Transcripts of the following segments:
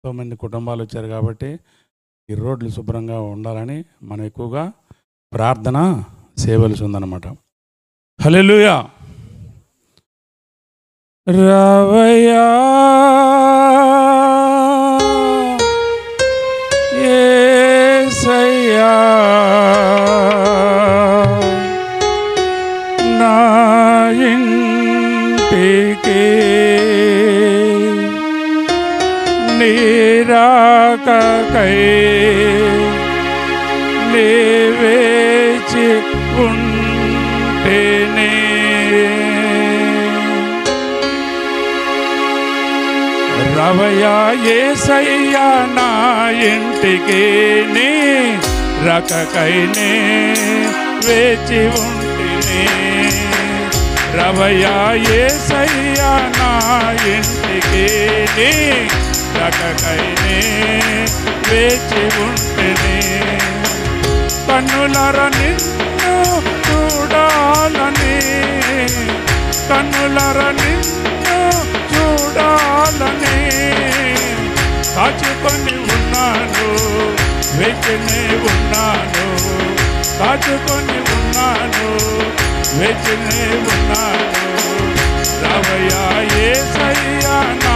ఎంతోమంది కుటుంబాలు వచ్చారు కాబట్టి ఈ రోడ్లు శుభ్రంగా ఉండాలని మనం ఎక్కువగా ప్రార్థన చేయవలసి ఉందన్నమాట. హల్లెలూయా. రావయ్యా యేసయ్యా నా ఇంటికి నీ రాకకై నీ వేచి ఉంటేనే రావయ్యా యేసయ్యా నా ఇంటికి నీ రాకకైనే వేచి ఉంటేనే. రావయ్యా యేసయ్యా నా ఇంటికి నీ రాకకైనే వేచి ఉంటేనే. కన్నులార నిన్ను చూడాలని కన్నులార నిన్ను చూడాలని కాచుకొని ఉన్నాను వేచినే ఉన్నాను కాచుకొని ఉన్నాను వేచినే ఉన్నాను. రావయ్యా యేసయ్యా నా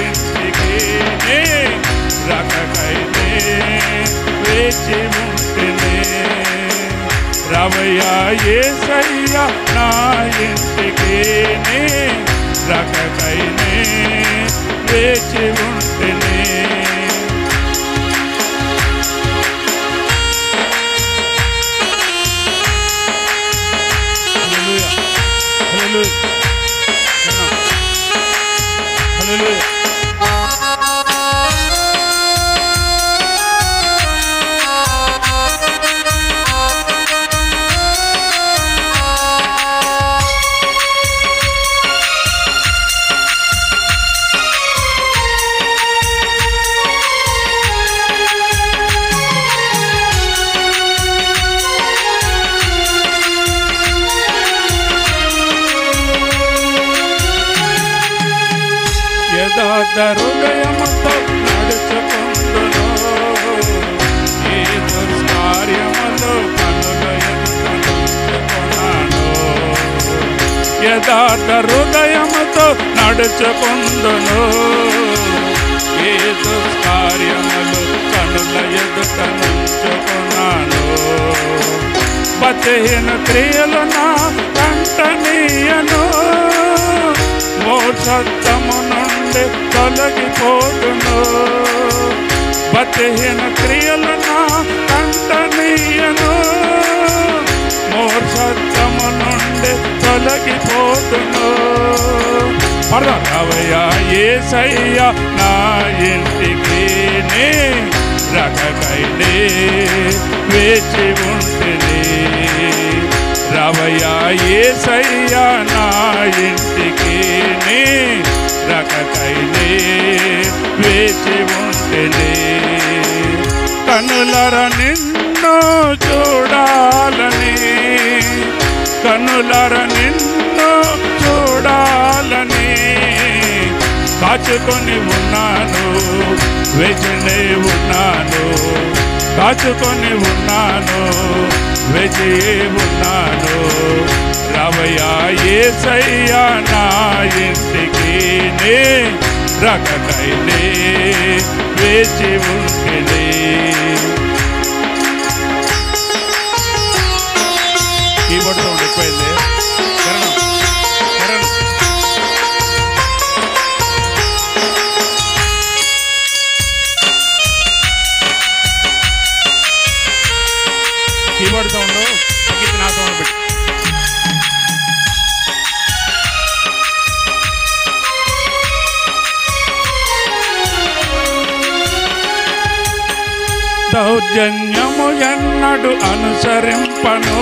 ఇంటికి నీ రాకకైనే వేచి ఉంటేనే. రావయ్యా యేసయ్యా నా ఇంటికి నీ రాకకైనే వేచి ఉంటేనే. హల్లెలూయా హల్లెలూయా హల్లెలూయా. యథార్థ హృదయముతో నడుచుకుందును ఈ దుష్కార్యములు కన్నుల ఎదుట నుంచుకొన్నాను. యథార్థ హృదయముతో నడుచుకుందును ఈ దుష్కార్యములు కన్నుల ఎదుట నుంచుకొన్నాను. భక్తిహీన క్రియలు నా కంటనీయను మూఢత్వము నుండి తొలగిపోతును. భక్తిహీన క్రియలు నా కంటనీయను మూఢత్వము నుండి తొలగిపోతును. రావయ్యా యేసయ్యా నా ఇంటికి నీ రాకకైనే వేచి ఉంటేనే. రావయ్యా యేసయ్యా నా ఇంటికి నీ రాకకైనే వేచి ఉంటేనే. కన్నులార నిన్ను చూడాలని కన్నులార నిన్ను చూడాలని కాచుకొని ఉన్నాను వేచినే ఉన్నాను కాచుకొని ఉన్నాను వేచి ఉన్నాను. రావయ్యా యేసయ్యా నా ఇంటికి నీ రాకకైనే వేచి ఉంటేనే. కీబోర్డ్ సౌండ్ ఎక్కువైంది. కీబోర్డ్ సౌండ్ తగ్గించి నా సౌండ్ పెట్టి. దౌర్జన్యము ఎన్నడు అనుసరింపను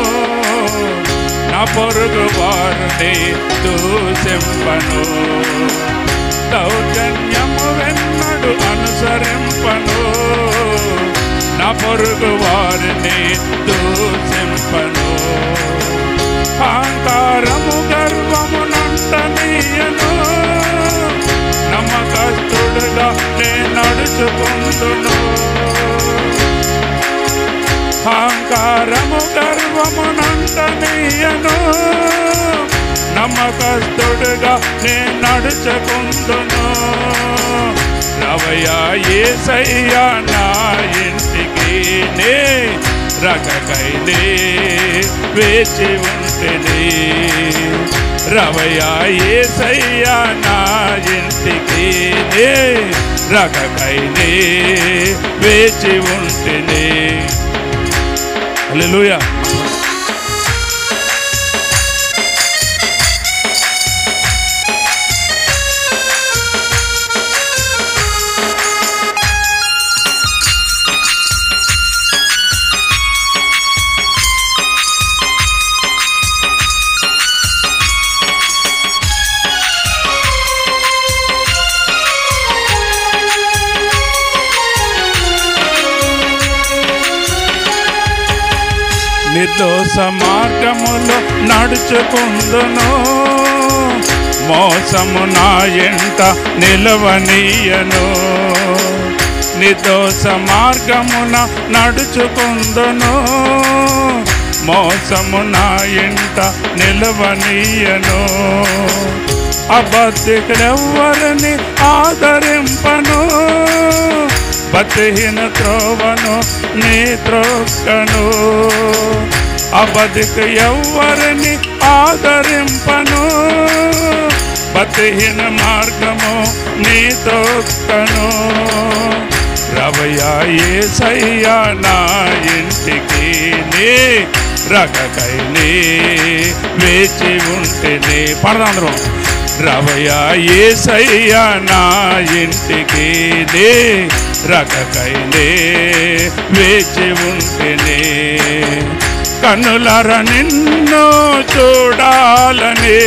నా పొరుగు వారిని దూషింపను. దౌర్జన్యము ఎన్నడు అనుసరింపను నా పొరుగు వారిని దూషింపను. అహంకారము గర్వము నంటనీయను నమ్మకస్తుడుగా నే నడుచు నడుచుకుందును. అహంకారము గర్వమునంటనీయను, నమ్మకస్తుడుగా నేను నడుచుకుందును. రవయ్యా యేసయ్యా నా ఇంటికి నే రకకై నే వేచి ఉంటిని. రవయ్యా యేసయ్యా నా ఇంటికి నే రకకై నే వేచి ఉంటిని. హల్లెలూయా. నిర్దోష మార్గములో నడుచుకుందును, మోసము నా ఎంట నిలవనీయను. నిర్దోష మార్గమున నడుచుకుందును, మోసము నా ఎంట నిలవనీయను. అబద్ధికులెవ్వరిని ఆదరింపను, భక్తిహీన త్రోవను నీ త్రొక్కను. అబద్ధికు ఎవ్వరిని ఆదరింపను, భక్తిహీన మార్గము నీ త్రొక్కను. రవయ్యా యేసయ్యా నా ఇంటికి నీ రకకై నీ వేచి ఉంటిని. పడదాందరం. రవయ్యా యేసయ్యా నా ఇంటికి నీ రకకై నీ వేచి ఉంటిని. కనులర నిన్ను చూడాలని,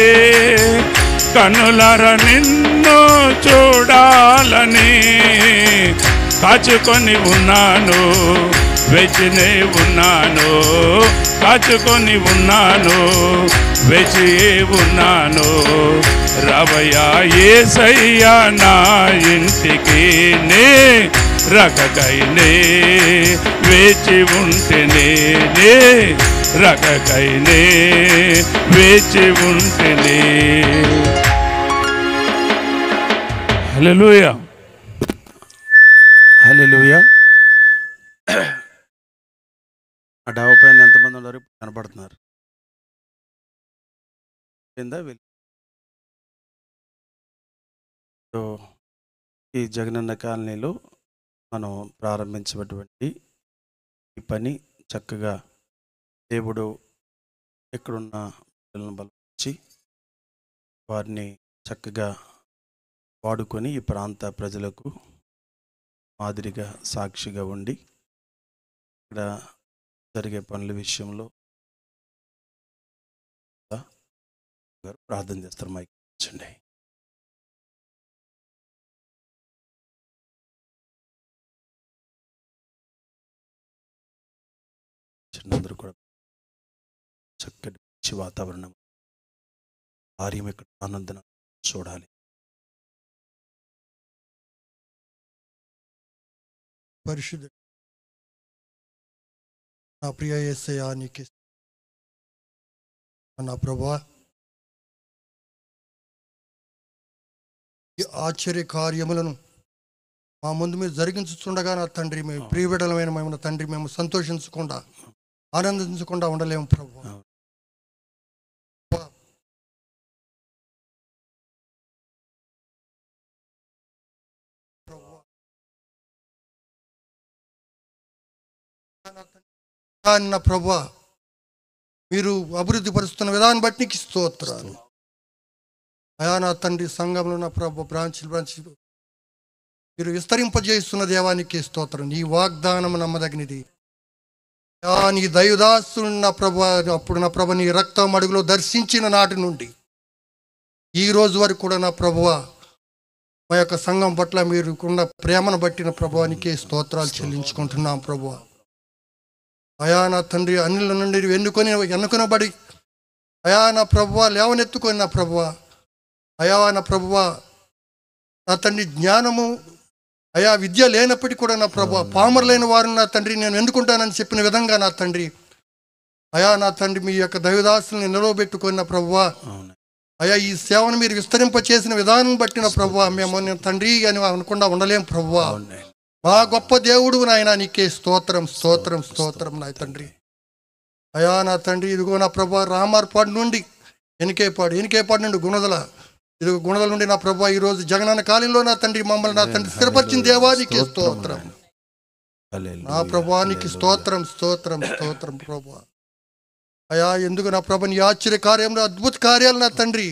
కనులర నిన్ను చూడాలని కాచుకొని ఉన్నాను, వేచినే ఉన్నాను. కాచుకొని ఉన్నాను, వేచి ఉన్నాను. రవయ్యా యేసయ్యా నా ఇంటికి నే రకకై నే వేచి ఉంటిని. నే రకకై నే వేచి ఉంటిని. హల్లెలూయా, హల్లెలూయా. ఆ డాబా పైన ఎంతమంది ఉన్నారు కనపడుతున్నారు? కింద ఈ జగనన్న కాలనీలో మనం ప్రారంభించినటువంటి ఈ పని చక్కగా దేవుడు ఎక్కడున్న పిల్లలను బలపరిచి వారిని చక్కగా వాడుకొని ఈ ప్రాంత ప్రజలకు మాదిరిగా సాక్షిగా ఉండి ఇక్కడ జరిగే పనుల విషయంలో ప్రార్థన చేస్తారు. మైక్ ఇచ్చండి. అందరూ కూడా చక్కటి మంచి వాతావరణం, కార్యం ఇక్కడ ఆనందన చూడాలి. పరిశుద్ధ నా ప్రియ యేసయ్యా నీకు నా ప్రభువా, ఈ ఆశ్చర్య కార్యములను మా ముందు మీరు జరిగించుతుండగా నా తండ్రి, మేము ప్రియబిడలమైన మేము తండ్రి, మేము సంతోషించకుండా ఆనందించకుండా ఉండలేము ప్రభువా. నా ప్రభువా, మీరు అభివృద్ధి పరుస్తున్న విధానం బట్టి నీకు స్తోత్రాలు అయా. నా తండ్రి సంఘంలో నా ప్రభు బ్రాంచీలు మీరు విస్తరింపజేస్తున్న దేవానికి స్తోత్రం. నీ వాగ్దానం నమ్మదగినది. నీ దైవదాసుడు నా ప్రభు, అప్పుడు నా ప్రభు నీ రక్తం అడుగులో దర్శించిన నాటి నుండి ఈ రోజు వరకు కూడా నా ప్రభువ మా యొక్క సంఘం పట్ల మీరుకున్న ప్రేమను బట్టిన ప్రభువానికి స్తోత్రాలు చెల్లించుకుంటున్నాం ప్రభువ. అయా నా తండ్రి, అన్నిల నుండి ఎన్నుకొనబడి అయా నా ప్రభువ లేవనెత్తుకొని నా ప్రభువ, అయా నా ప్రభువ నా తండ్రి జ్ఞానము అయా విద్య లేనప్పటికీ కూడా నా ప్రభు పామరులైన వారిని నా తండ్రి నేను ఎన్నుకుంటానని చెప్పిన విధంగా నా తండ్రి అయా నా తండ్రి మీ యొక్క దైవదాసుల్ని నిలవబెట్టుకున్న ప్రభువా అయా ఈ సేవను మీరు విస్తరింప చేసిన విధానం బట్టిన ప్రభువా మేము నేను తండ్రి అని అనకుండా ఉండలేం ప్రభువా. మా గొప్ప దేవుడు నాయన నీకే స్తోత్రం స్తోత్రం స్తోత్రం నా తండ్రి. అయా నా తండ్రి ఇదిగో నా ప్రభా రామార్పాడు నుండి ఎనికేపాడు నుండి గుణదల ఇదిగో గుణదల నుండి నా ప్రభా ఈరోజు జగనన్న కాలంలో నా తండ్రి మమ్మల్ని నా తండ్రి స్థిరపరిచిన దేవానికి స్తోత్రం నా ప్రభానికి స్తోత్రం స్తోత్రం స్తోత్రం ప్రభా. అయా ఎందుకు నా ప్రభా నీ ఆశ్చర్య కార్యంలో అద్భుత కార్యాలు నా తండ్రి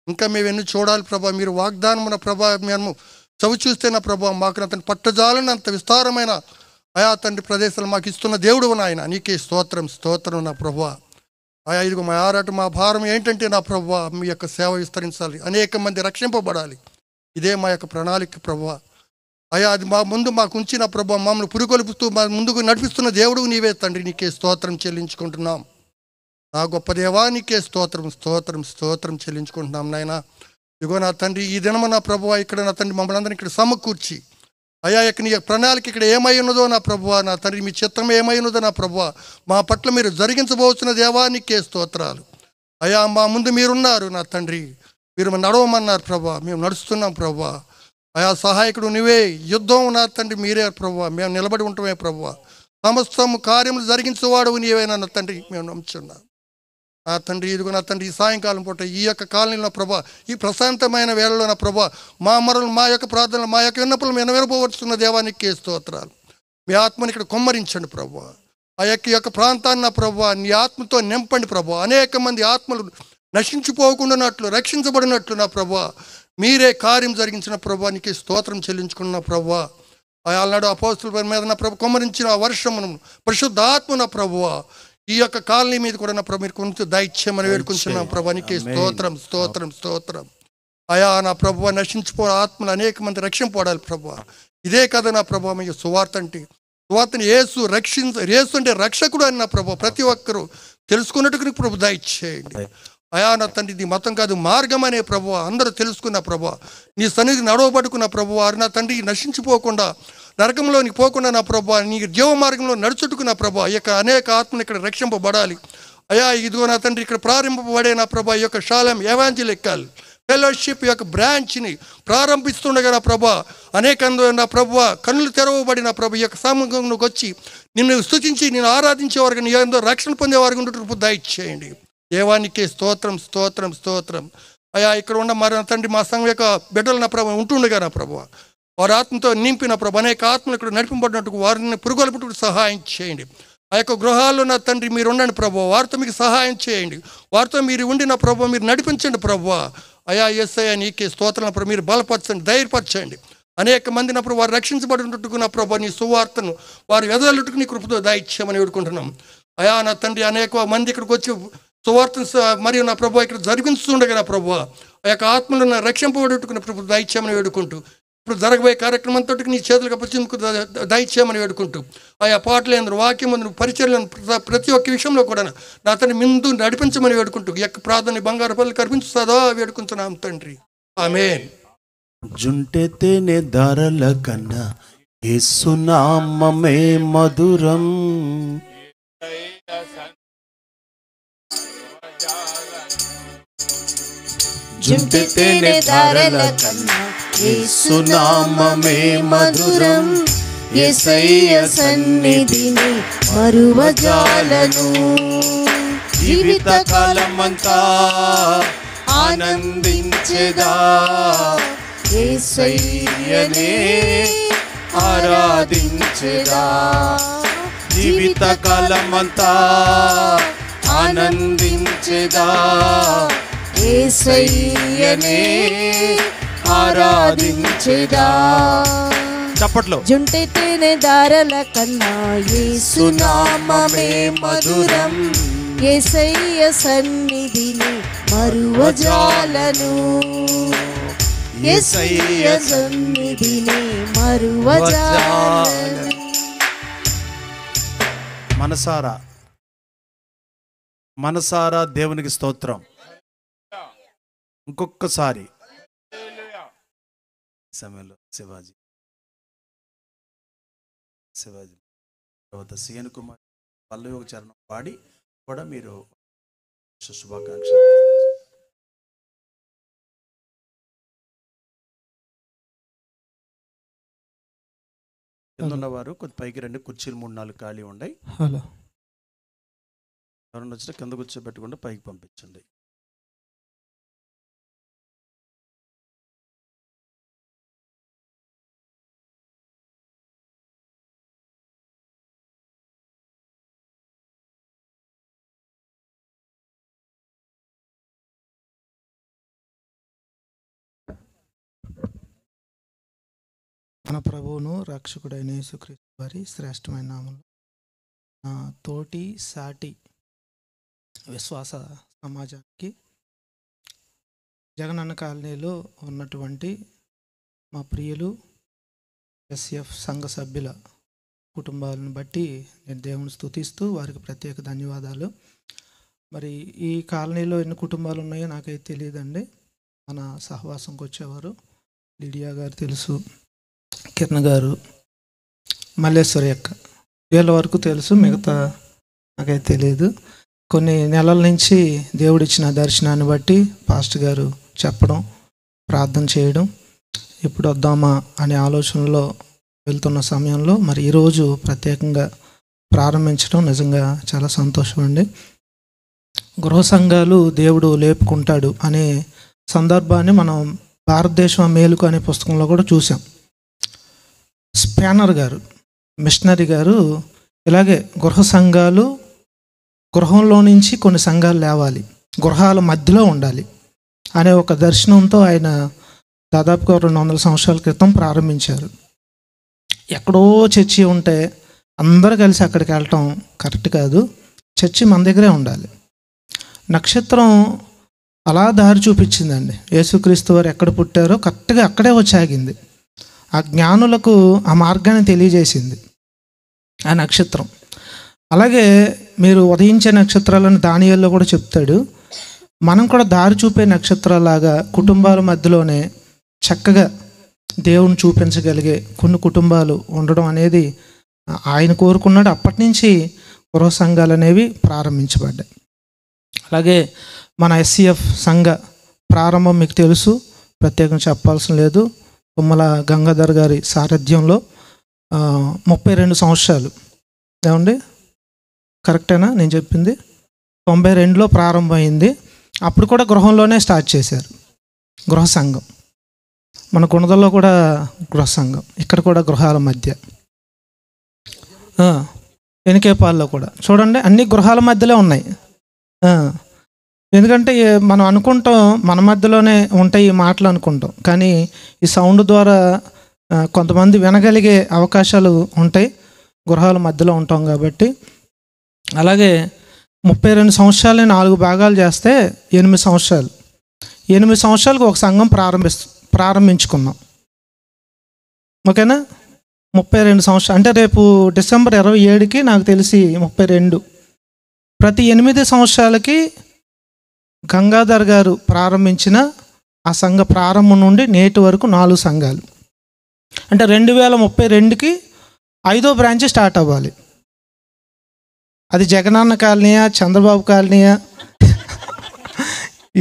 ఇంకా మేము ఎన్ని చూడాలి ప్రభా. మీరు వాగ్దానం నా ప్రభా మేము చవి చూస్తే నా ప్రభా మాకు నా తండ్రి పట్టజాలని అంత విస్తారమైన అయా తండ్రి ప్రదేశాలు మాకు ఇస్తున్న దేవుడు నాయన నీకే స్తోత్రం స్తోత్రం నా ప్రభా. అయా ఇదిగో మా ఆరాట మా భారం ఏంటంటే నా ప్రభా మీ యొక్క సేవ విస్తరించాలి, అనేక మంది రక్షింపబడాలి. ఇదే మా యొక్క ప్రణాళిక ప్రభా. అయా అది మా ముందు మాకు ఉంచిన ప్రభా మమ్మల్ని పురికొల్పుతూ మా ముందుకు నడిపిస్తున్న దేవుడు నీవే తండ్రి నీకే స్తోత్రం చెల్లించుకుంటున్నాం. నా గొప్ప దేవా నీకే స్తోత్రం స్తోత్రం స్తోత్రం చెల్లించుకుంటున్నాం నాయన. ఇదిగో నా తండ్రి ఈ దినము నా ప్రభువా ఇక్కడ నా తండ్రి మమ్మల్ని అందరినీ ఇక్కడ సమకూర్చి అయా నీ ప్రణాళిక ఇక్కడ ఏమై ఉన్నదో నా ప్రభువా నా తండ్రి మీ చిత్తం ఏమై ఉన్నదో నా ప్రభువా మా పట్ల మీరు జరిగించబోతున్న దేవా నీకే స్తోత్రాలు. అయా మా ముందు మీరున్నారు నా తండ్రి, మీరు నడవమన్నారు ప్రభా, మేము నడుస్తున్నాం ప్రభా. అయా సహాయకుడు నువ్వే, యుద్ధం నా తండ్రి మీరే ప్రభా, మేము నిలబడి ఉంటామే ప్రభా. సమస్తము కార్యములు జరిగించేవాడు నీవేనా నా తండ్రి మేము నమ్ముచున్నాం నా తండ్రి. ఇదిగో నా తండ్రి ఈ సాయంకాలం పూట ఈ యొక్క కాలనీలో ప్రభా ఈ ప్రశాంతమైన వేళలో నా ప్రభా మా మరలు మా యొక్క ప్రార్థనలు మా యొక్క విన్నపలు మేము వినపవచ్చున్న దేవానికి స్తోత్రాలు. మీ ఆత్మని ఇక్కడ కొమ్మరించండి ప్రభా. ఆ యొక్క ప్రాంతాన్ని నా ప్రభా నీ ఆత్మతో నింపండి ప్రభా. అనేక మంది ఆత్మలు నశించిపోకుండానట్లు రక్షించబడినట్లు నా ప్రభా మీరే కార్యం జరిగించిన ప్రభా నీకే స్తోత్రం చెల్లించుకున్న ప్రభా. ఆనాడు అపోస్తుల మీద నా ప్రభు కొమ్మరించిన వర్షమును పరిశుద్ధాత్మ నా ప్రభువా ఈ యొక్క కాలనీ మీద కూడా నా ప్రభు మీరు కొంచెం దైత్యమని వేడుకుంటున్నాం ప్రభా నీకే స్తోత్రం స్తోత్రం స్తోత్రం. అయా నా ప్రభువా నశించిపో ఆత్మలు అనేక మంది రక్షింపడాలి ప్రభా. ఇదే కదా నా ప్రభా మీ సువార్త అంటే సువార్తని యేసు అంటే రక్షకుడు అని నా ప్రభా ప్రతి ఒక్కరూ తెలుసుకున్నట్టుకు ప్రభు దయచేయండి. అయా నా తండ్రి ఇది మతం కాదు మార్గం అనే ప్రభువా అందరూ తెలుసుకున్న ప్రభువా నీ సన్నిధి నడవబడుకున్న ప్రభువా నా తండ్రి నశించిపోకుండా నరకంలోనికి పోకుండా నా ప్రభా నీ జీవ మార్గంలో నడుచుట్టుకున్న ప్రభా ఈ యొక్క అనేక ఆత్మలు ఇక్కడ రక్షింపబడాలి. అయా ఇదిగో నా తండ్రి ఇక్కడ ప్రారంభింపబడే నా ప్రభా ఈ యొక్క శాలం ఎవాంజలికల్ ఫెలోషిప్ యొక్క బ్రాంచ్ని ప్రారంభిస్తుండగా నా ప్రభా అనేక నా ప్రభువా కన్నులు తెరవబడిన ప్రభు ఈ యొక్క సమాగంలోకి వచ్చి నిన్ను స్తుతించి నేను ఆరాధించేవారు నీ ఎంతో రక్షణ పొందేవారు ఉండే దయచేయండి. దేవానికే స్తోత్రం స్తోత్రం స్తోత్రం. అయా ఇక్కడ ఉన్న మరి తండ్రి మా సంఘం యొక్క బిడ్డలు నా ప్రభు ఉంటుండగా నా ప్రభు వారి ఆత్మతో నింపిన ప్రభు అనేక ఆత్మలు ఇక్కడ నడిపింపబడినట్టు వారిని పురుగొల్పుటకు సహాయం చేయండి. ఆ యొక్క గృహాల్లో నా తండ్రి మీరు ఉండండి ప్రభు, వారితో మీకు సహాయం చేయండి, వారితో మీరు ఉండిన ప్రభు మీరు నడిపించండి ప్రభు. అయా యేసయ్యా నీకే స్తోత్రం ప్రభు మీరు బలపరచండి ధైర్యపరచండి. అనేక మంది నా ప్రభు వారు రక్షించబడినట్టుకు నా ప్రభు నీ సువార్తను వారి వెదలుటకు నీ కృపతో దయచేయమని వేడుకుంటున్నాం. అయా నా తండ్రి అనేక మంది ఇక్కడికి వచ్చి సువార్తను మరియు నా ప్రభు ఇక్కడ జరిగించుండగా నా ప్రభు ఆ యొక్క ఆత్మలను రక్షింపబడుకున్న ప్రభు దయచేయమని వేడుకుంటూ ఇప్పుడు జరగబోయే కార్యక్రమంతో నీ చేతులకు అప్పచెందుకు దయచేయమని వేడుకుంటూ ఆయా పాటలు వాక్యం పరిచయం ప్రతి ఒక్క విషయంలో కూడా నా తండ్రి ముందు నడిపించమని వేడుకుంటూ ఈ యొక్క ప్రార్థన బంగారు పనులు కనిపించు సదా వేడుకుంటున్నాం తండ్రి ఆమేన్. జుంటె తేనె ధారల కన్నా యేసు నామమే మధురం. జుంటె తేనె ధారల కన్నా యేసు నామమే మధురం. యేసయ్య సన్నిధిని మరువజాలను. జీవిత కాలమంతా ఆనందించెదా యేసయ్యనే ఆరాధించెదా. జీవిత కాలమంతా ఆనందించెదా యేసయ్యనే ఆరాధించెదా. చప్పట్లో. జుంటె తేనె ధారల కన్నా యేసు నామమే మధురం. యేసయ్య సన్నిధిని మరువజాలను. యేసయ్య సన్నిధిని మరువజాలను. మనసారా దేవునికి స్తోత్రం. ఇంకొకసారి సమయంలో శివాజీ శివాజీ తర్వాత సిఎన్ కుమార్ పల్లవి ఒక చరణం పాడి కూడా మీరు శుభాకాంక్షలు. కింద ఉన్నవారు కొద్ది పైకి రండి, కుర్చీలు 3-4 ఖాళీ ఉన్నాయి. హలో, ఎవరైనా వచ్చినా కింద కూర్చోబెట్టకుండా పైకి పంపించండి. మన ప్రభువును రక్షకుడైన యేసుక్రీస్తు వారి శ్రేష్టమైన నామములో నా తోటి సాటి విశ్వాస సమాజానికి జగనన్న కాలనీలో ఉన్నటువంటి మా ప్రియులు ఎస్ఎఫ్ సంఘ సభ్యుల కుటుంబాలను బట్టి నేను దేవుని స్తుతిస్తూ వారికి ప్రత్యేక ధన్యవాదాలు. మరి ఈ కాలనీలో ఎన్ని కుటుంబాలు ఉన్నాయో నాకైతే తెలియదండి. మన సహవాసంకి వచ్చేవారు లిడియా గారు తెలుసు, కిరణ్ గారు, మల్లేశ్వరి అక్క, వీళ్ళ వరకు తెలుసు, మిగతా నాకైతే తెలియదు. కొన్ని నెలల నుంచి దేవుడిచ్చిన దర్శనాన్ని బట్టి పాస్టర్ గారు చెప్పడం, ప్రార్థన చేయడం, ఎప్పుడు వద్దామా అనే ఆలోచనలో వెళ్తున్న సమయంలో మరి ఈరోజు ప్రత్యేకంగా ప్రారంభించడం నిజంగా చాలా సంతోషం అండి. గృహ సంఘాలు దేవుడు లేపుకుంటాడు అనే సందర్భాన్ని మనం భారతదేశం మేలుకు అనే పుస్తకంలో కూడా చూసాం. స్పానర్ గారు, మిషనరీ గారు ఇలాగే గృహ సంఘాలు, గృహంలో నుంచి కొన్ని సంఘాలు లేవాలి, గృహాల మధ్యలో ఉండాలి అనే ఒక దర్శనంతో ఆయన దాదాపుగా 200 సంవత్సరాల క్రితం ప్రారంభించారు. ఎక్కడో చర్చి ఉంటే అందరూ కలిసి అక్కడికి వెళ్ళటం కరెక్ట్ కాదు. చర్చి మన దగ్గరే ఉండాలి. నక్షత్రం అలా దారి చూపించిందండి. యేసుక్రీస్తు వారు ఎక్కడ పుట్టారో కరెక్ట్గా అక్కడే వచ్చి ఆగింది. ఆ జ్ఞానులకు ఆ మార్గాన్ని తెలియజేసింది ఆ నక్షత్రం. అలాగే మీరు ఉదయించే నక్షత్రాలను దానియేలులో కూడా చెప్తాడు. మనం కూడా దారి చూపే నక్షత్రాలాగా కుటుంబాల మధ్యలోనే చక్కగా దేవుని చూపించగలిగే కొన్ని కుటుంబాలు ఉండడం అనేది ఆయన కోరుకున్నాడు. అప్పటి నుంచి గృహ సంఘాలు అనేవి ప్రారంభించబడ్డాయి. అలాగే మన ఎస్సీఎఫ్ సంఘ ప్రారంభం మీకు తెలుసు, ప్రత్యేకంగా చెప్పాల్సిన లేదు. తుమ్మల గంగాధర్ గారి సారథ్యంలో 32 సంవత్సరాలు ఏమండి, కరెక్టేనా నేను చెప్పింది? 92లో ప్రారంభమైంది. అప్పుడు కూడా గృహంలోనే స్టార్ట్ చేశారు గృహ సంఘం. మన గుణదల్లో కూడా గృహ సంఘం, ఇక్కడ కూడా గృహాల మధ్య, ఎనికేపాల్లో కూడా చూడండి, అన్ని గృహాల మధ్యలో ఉన్నాయి. ఎందుకంటే మనం అనుకుంటాం మన మధ్యలోనే ఉంటాయి ఈ మాటలు అనుకుంటాం, కానీ ఈ సౌండ్ ద్వారా కొంతమంది వినగలిగే అవకాశాలు ఉంటాయి, గృహాల మధ్యలో ఉంటాం కాబట్టి. అలాగే 32 సంవత్సరాలని 4 భాగాలు చేస్తే 8 సంవత్సరాలు. 8 సంవత్సరాలకు ఒక సంఘం ప్రారంభించుకున్నాం. ఓకేనా? 32 సంవత్సరాలు అంటే రేపు డిసెంబర్ 27కి నాకు తెలిసి 32. ప్రతి 8 సంవత్సరాలకి గంగాధర్ గారు ప్రారంభించిన ఆ సంఘ ప్రారంభం నుండి నేటి వరకు 4 సంఘాలు. అంటే 2032కి 5వ బ్రాంచ్ స్టార్ట్ అవ్వాలి. అది జగనన్న కాలనీయా, చంద్రబాబు కాలనీయా,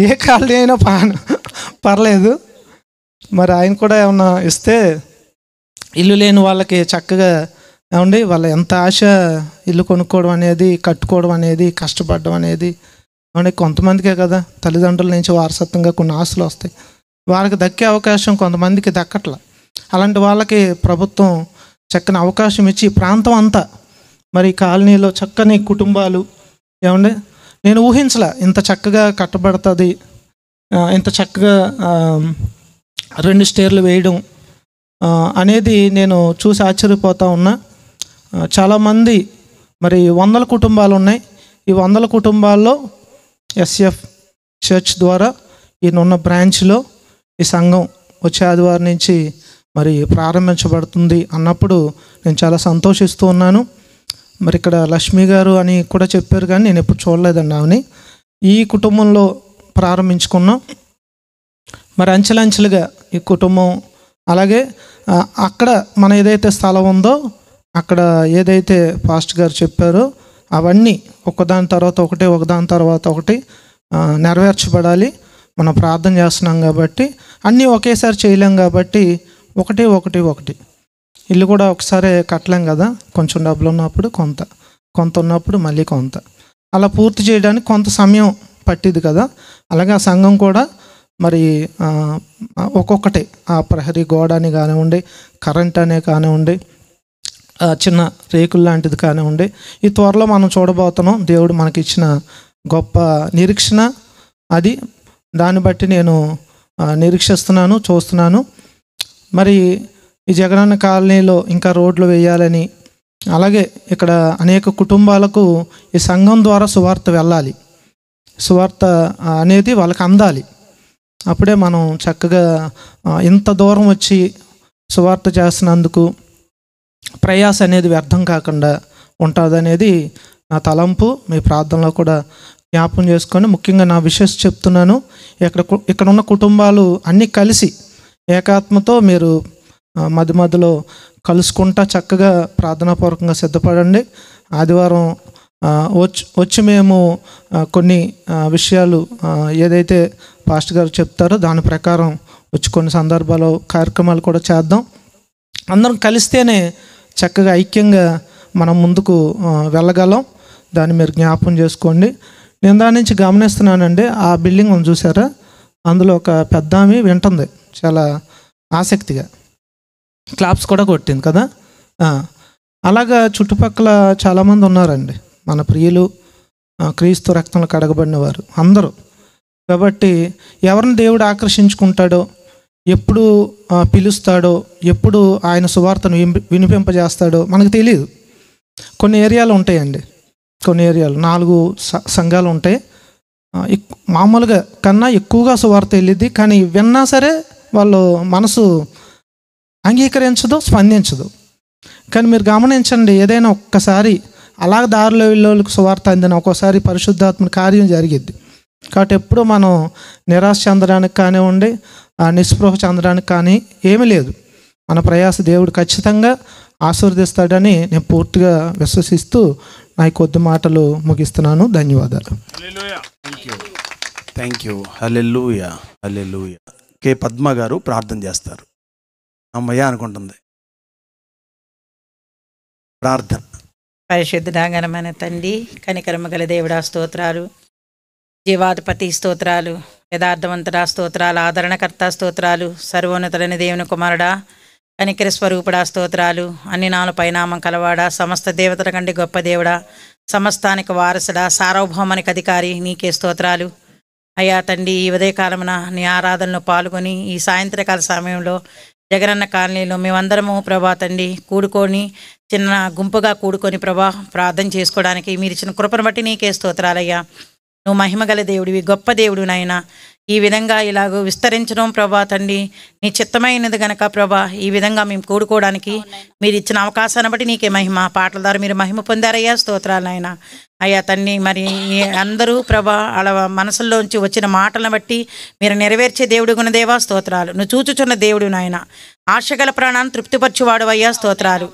ఏ కాలనీ అయినా పర్లేదు. మరి ఆయన కూడా ఏమన్నా ఇస్తే ఇల్లు లేని వాళ్ళకి చక్కగా ఏమండి, వాళ్ళ ఎంత ఆశ ఇల్లు కొనుక్కోవడం అనేది, కట్టుకోవడం అనేది, కష్టపడడం అనేది. అంటే కొంతమందికే కదా తల్లిదండ్రుల నుంచి వారసత్వంగా కొన్ని ఆస్తులు వస్తాయి, వాళ్ళకి దక్కే అవకాశం కొంతమందికి దక్కట్ల. అలాంటి వాళ్ళకి ప్రభుత్వం చక్కని అవకాశం ఇచ్చి ప్రాంతం అంతా మరి కాలనీలో చక్కని కుటుంబాలు ఏమండి, నేను ఊహించలే ఇంత చక్కగా కట్టబడుతుంది, ఇంత చక్కగా 2 స్టేర్లు వేయడం అనేది నేను చూసి ఆశ్చర్యపోతూ ఉన్నా. చాలామంది మరి 100 కుటుంబాలు ఉన్నాయి. ఈ 100 కుటుంబాల్లో ఎస్ఎఫ్ చర్చ్ ద్వారా ఈయనున్న బ్రాంచ్లో ఈ సంఘం వచ్చే ఆదివారం నుంచి మరి ప్రారంభించబడుతుంది అన్నప్పుడు నేను చాలా సంతోషిస్తూ ఉన్నాను. మరి ఇక్కడ లక్ష్మి గారు అని కూడా చెప్పారు, కానీ నేను ఎప్పుడు చూడలేదండి ఆమెని. ఈ కుటుంబంలో ప్రారంభించుకున్నాం. మరి అంచెలంచెలుగా ఈ కుటుంబం, అలాగే అక్కడ మన ఏదైతే స్థలం ఉందో అక్కడ ఏదైతే పాస్ట్ గారు చెప్పారో అవన్నీ ఒకదాని తర్వాత ఒకటి నెరవేర్చబడాలి. మనం ప్రార్థన చేస్తున్నాం కాబట్టి అన్నీ ఒకేసారి చేయలేం కాబట్టి ఒకటి ఇల్లు కూడా ఒకసారి కట్టలేం కదా. కొంచెం డబ్బులు ఉన్నప్పుడు కొంత ఉన్నప్పుడు మళ్ళీ కొంత, అలా పూర్తి చేయడానికి కొంత సమయం పట్టింది కదా. అలాగే ఆ సంఘం కూడా మరి ఒక్కొక్కటి, ఆ ప్రహరీ గోడ అని కానివ్వండి, కరెంట్ అనే కానివ్వండి, చిన్న రేకులు లాంటిది కానివ్వండి, ఈ త్వరలో మనం చూడబోతున్నాం. దేవుడు మనకిచ్చిన గొప్ప నిరీక్షణ అది. దాన్ని బట్టి నేను నిరీక్షిస్తున్నాను, చూస్తున్నాను. మరి ఈ జగనన్న కాలనీలో ఇంకా రోడ్లు వేయాలని, అలాగే ఇక్కడ అనేక కుటుంబాలకు ఈ సంఘం ద్వారా సువార్త వెళ్ళాలి, సువార్త అనేది వాళ్ళకి అందాలి. అప్పుడే మనం చక్కగా ఇంత దూరం వచ్చి సువార్త చేస్తున్నందుకు ప్రయాస అనేది వ్యర్థం కాకుండా ఉంటుందనేది నా తలంపు. మీ ప్రార్థనలో కూడా జ్ఞాపకం చేసుకొని, ముఖ్యంగా నా విషయం చెప్తున్నాను. ఇక్కడ ఉన్న కుటుంబాలు అన్నీ కలిసి ఏకాత్మతో మీరు మధ్యలో కలుసుకుంటా చక్కగా ప్రార్థనాపూర్వకంగా సిద్ధపడండి. ఆదివారం వచ్చి మేము కొన్ని విషయాలు ఏదైతే పాస్టర్ గారు చెప్తారో దాని ప్రకారం వచ్చి కొన్ని సందర్భాలు కార్యక్రమాలు కూడా చేద్దాం. అందరం కలిస్తేనే చక్కగా ఐక్యంగా మనం ముందుకు వెళ్ళగలం. దాన్ని మీరు జ్ఞాపకం చేసుకోండి. నేను దాని నుంచి గమనిస్తున్నానండి, ఆ బిల్డింగ్ ఉంది చూసారా, అందులో ఒక పెద్ద ఆమె వింటుంది చాలా ఆసక్తిగా, క్లాప్స్ కూడా కొట్టింది కదా. అలాగా చుట్టుపక్కల చాలామంది ఉన్నారండి మన ప్రియులు, క్రీస్తు రక్తంలో కడగబడిన వారు అందరూ. కాబట్టి ఎవరిని దేవుడు ఆకర్షించుకుంటాడో, ఎప్పుడు పిలుస్తాడో, ఎప్పుడు ఆయన సువార్తను వినిపింపజేస్తాడో మనకు తెలియదు. కొన్ని ఏరియాలు ఉంటాయండి, కొన్ని ఏరియాలు 4 సంఘాలు ఉంటాయి. మామూలుగా కన్నా ఎక్కువగా సువార్త వెళ్ళిద్ది, కానీ విన్నా సరే వాళ్ళు మనసు అంగీకరించదు, స్పందించదు. కానీ మీరు గమనించండి, ఏదైనా ఒక్కసారి అలా దారిలో వెళ్ళేళ్ళకి సువార్త అందిన ఒక్కోసారి పరిశుద్ధాత్మ కార్యం జరిగిద్ది. కాబట్టి ఎప్పుడూ మనం నిరాశ చెందడానికి కానివ్వండి, నిస్పృహ చెందడానికి కానీ ఏమీ లేదు. మన ప్రయాస దేవుడు ఖచ్చితంగా ఆశీర్వదిస్తాడని నేను పూర్తిగా విశ్వసిస్తూ నా కొద్ది మాటలు ముగిస్తున్నాను. ధన్యవాదాలు. Thank you. Hallelujah, hallelujah. K Padma garu ప్రార్థన చేస్తారు. అమ్మయ్య అనుకుంటుంది ప్రార్థన. పరిశుద్ధుడా ఘనమైన తండ్రి, కనికరమ గల దేవుడా స్తోత్రాలు, జీవాధిపతి స్తోత్రాలు, యథార్థవంతుడా స్తోత్రాలు, ఆదరణకర్త స్తోత్రాలు, సర్వోన్నతుడైన దేవుని కుమారుడా, కనికర స్వరూపుడా స్తోత్రాలు, అన్ని నాలుగు పైనామం కలవాడా, సమస్త దేవతల కంటే గొప్ప దేవుడా, సమస్తానికి వారసుడా, సార్వభౌమానికి అధికారి, నీకే స్తోత్రాలు. అయ్యా తండ్రి, ఈ ఉదయకాలమున నీ ఆరాధనలో పాల్గొని ఈ సాయంత్రకాల సమయంలో జగనన్న కాలనీలో మేమందరము ప్రభా తండ్రి కూడుకొని, చిన్న గుంపుగా కూడుకొని ప్రభా ప్రార్థన చేసుకోవడానికి మీరు ఇచ్చిన కృపను బట్టి నీకే స్తోత్రాలయ్యా. నువ్వు మహిమగల దేవుడివి, గొప్ప దేవుడు నాయన. ఈ విధంగా ఇలాగ విస్తరించడం ప్రభా తండ్రి నీ చిత్తమైనది గనక ప్రభా, ఈ విధంగా మేము కూడుకోవడానికి మీరు ఇచ్చిన అవకాశాన్ని బట్టి నీకే మహిమ. పాటల ద్వారా మీరు మహిమ పొందారయ్యా, స్తోత్రాలు నాయన. అయ్యా తండ్రి, మరి అందరూ ప్రభా అలా మనసుల్లోంచి వచ్చిన మాటలను బట్టి మీరు నెరవేర్చే దేవుడు గుణదేవా స్తోత్రాలు. నువ్వు చూచుచున్న దేవుడు నాయన, ఆశగల ప్రాణాన్ని తృప్తిపరచువాడు అయ్యా స్తోత్రాలు.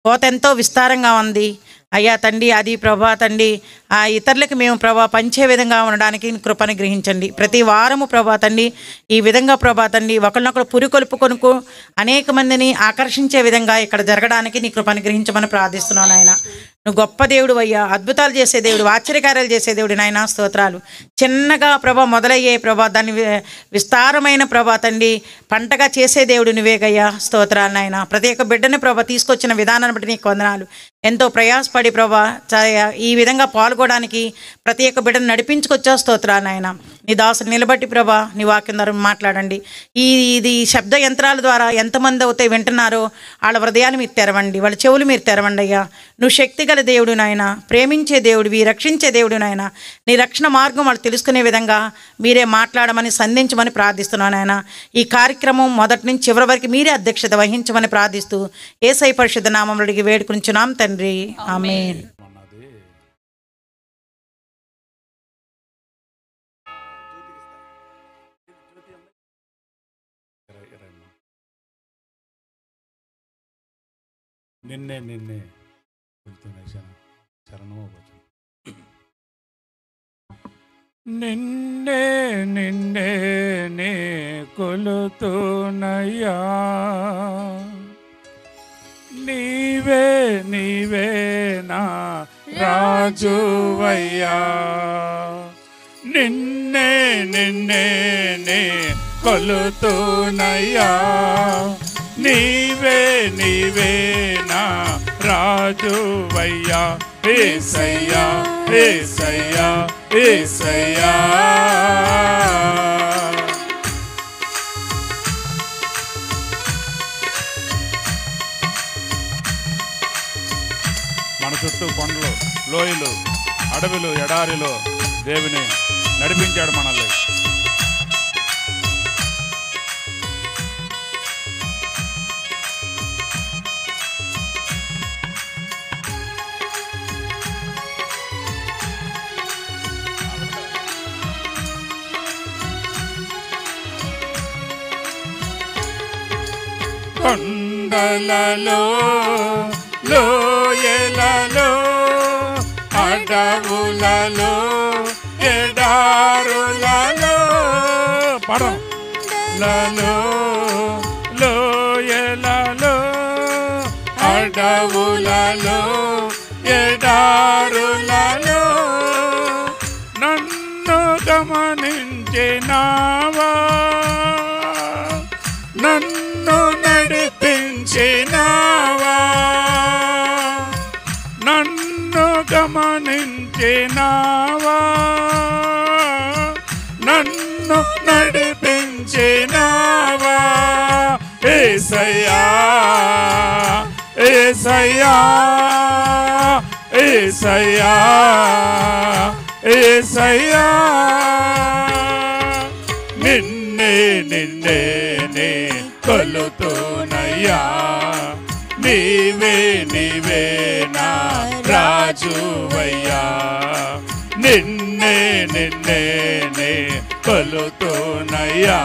కోత ఎంతో విస్తారంగా ఉంది అయ్యా తండ్రి, అది ప్రభా తండ్రి ఆ ఇతరులకు మేము ప్రభా పంచే విధంగా ఉండడానికి కృపను గ్రహించండి. ప్రతి వారము ప్రభా తండ్రి ఈ విధంగా ప్రభా తండ్రి ఒకరినొకరు పురికొల్పుకొనుకు అనేక మందిని ఆకర్షించే విధంగా ఇక్కడ జరగడానికి నీ కృపను గ్రహించమని ప్రార్థిస్తున్నాను నాయన. నువ్వు గొప్ప దేవుడు అయ్యా, అద్భుతాలు చేసే దేవుడు, ఆశ్చర్యకార్యాలు చేసే దేవుడు నాయన స్తోత్రాలు. చిన్నగా ప్రభా మొదలయ్యే ప్రభా దాన్ని విస్తారమైన ప్రభా తండ్రి పంటగా చేసే దేవుడు నువ్వేగయ్యా, స్తోత్రాలు నాయన. ప్రతి ఒక్క బిడ్డని ప్రభా తీసుకొచ్చిన విధానాన్ని బట్టి నీకు వందనాలు. ఎంతో ప్రయాసపడి ప్రభా ఈ విధంగా పాల్గొనడానికి ప్రతి ఒక్క బిడ్డను నడిపించుకొచ్చా, స్తోత్రాలు నాయన. నీ దాసుని నిలబట్టి ప్రభా నీ వాక్యం ద్వారా మాట్లాడండి. ఇది శబ్ద యంత్రాల ద్వారా ఎంతమంది అయితే వింటున్నారో వాళ్ళ హృదయాన్ని మీరు తెరవండి, వాళ్ళ చెవులు మీరు తెరవండి అయ్యా. నువ్వు శక్తిగల దేవుడు నాయన, ప్రేమించే దేవుడివి, రక్షించే దేవుడు నాయన. నీ రక్షణ మార్గం వాళ్ళు తెలుసుకునే విధంగా మీరే మాట్లాడమని సంధించమని ప్రార్థిస్తున్నాను నాయన. ఈ కార్యక్రమం మొదటి నుంచి చివరి వరకు మీరే అధ్యక్షత వహించమని ప్రార్థిస్తూ యేసయ్య పరిశుద్ధ నామములో అడిగి వేడుకొనుచున్నాం తండ్రి, ఆమేన్. నిన్నే నిన్నే వెళ్తున్నాయి చరణము వచనం. నిన్నే నిన్నే నే కొలుతున్నయ్యా, నీవే నీవే నా రాజువయ్యా, నిన్నే నిన్నే నే కొలుతున్నయ్యా, నీవే నీవే నా రాజువయ్యా, యేసయ్యా యేసయ్యా యేసయ్యా. మన చుట్టూ కొండలు, లోయలు, అడవులు, ఎడారిలో దేవుని నడిపించాడు మనల్ని. కొండలలో, లోయలలో, అడవులలో, ఎడారులలో, పడవలలో, లోయలలో, అడవులలో, ఎడారులలో నన్ను గమనించినావా, నన్ను నడిపించినావా, నన్ను గమనించినావా, నన్ను నడిపించినావా, యేసయ్యా యేసయ్యా యేసయ్యా యేసయ్యా. నిన్నే నిన్నే నే కొలుతున్నయ్యా, నీవే నీవే నా రాజువయ్యా, నిన్నే నిన్నే నే కొలుతున్నయ్యా,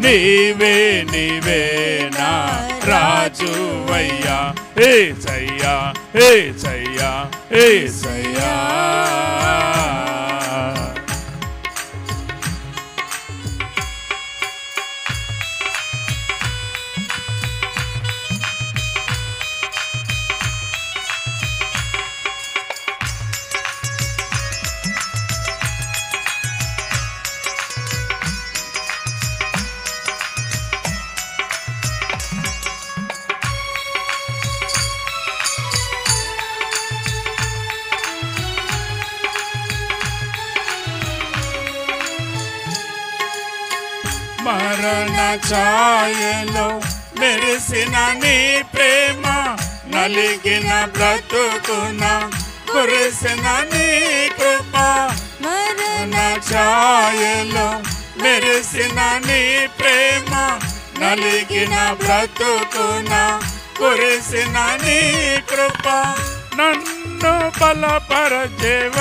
నీవే నీవే నా రాజువయ్యా, యేసయ్యా యేసయ్యా యేసయ్యా. మరణ ఛాయలో మెరిసిన నీ ప్రేమ, నలిగిన బ్రతుకున కురిసిన నీ కృప, మరణ ఛాయలో మెరిసిన నీ ప్రేమ, నలిగిన బ్రతుకున కురిసిన నీ కృప, నన్ను బలపరచెవయ్యా,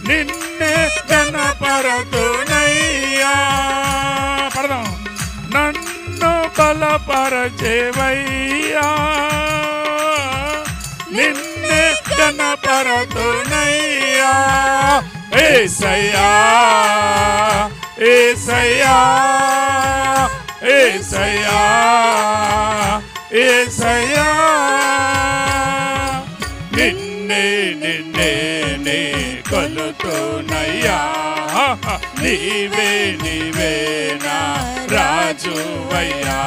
నిన్నే ఘనపరతునయ్యా, పడదాం. నన్ను బలపరచెవయ్యా, నిన్నే ఘనపరతునయ్యా, యేసయ్యా యేసయ్యా యేసయ్యా యేసయ్యా. నిన్నే నిన్నే నే కొలుతున్నయ్యా, నీవే నీవే నా రాజువయ్యా,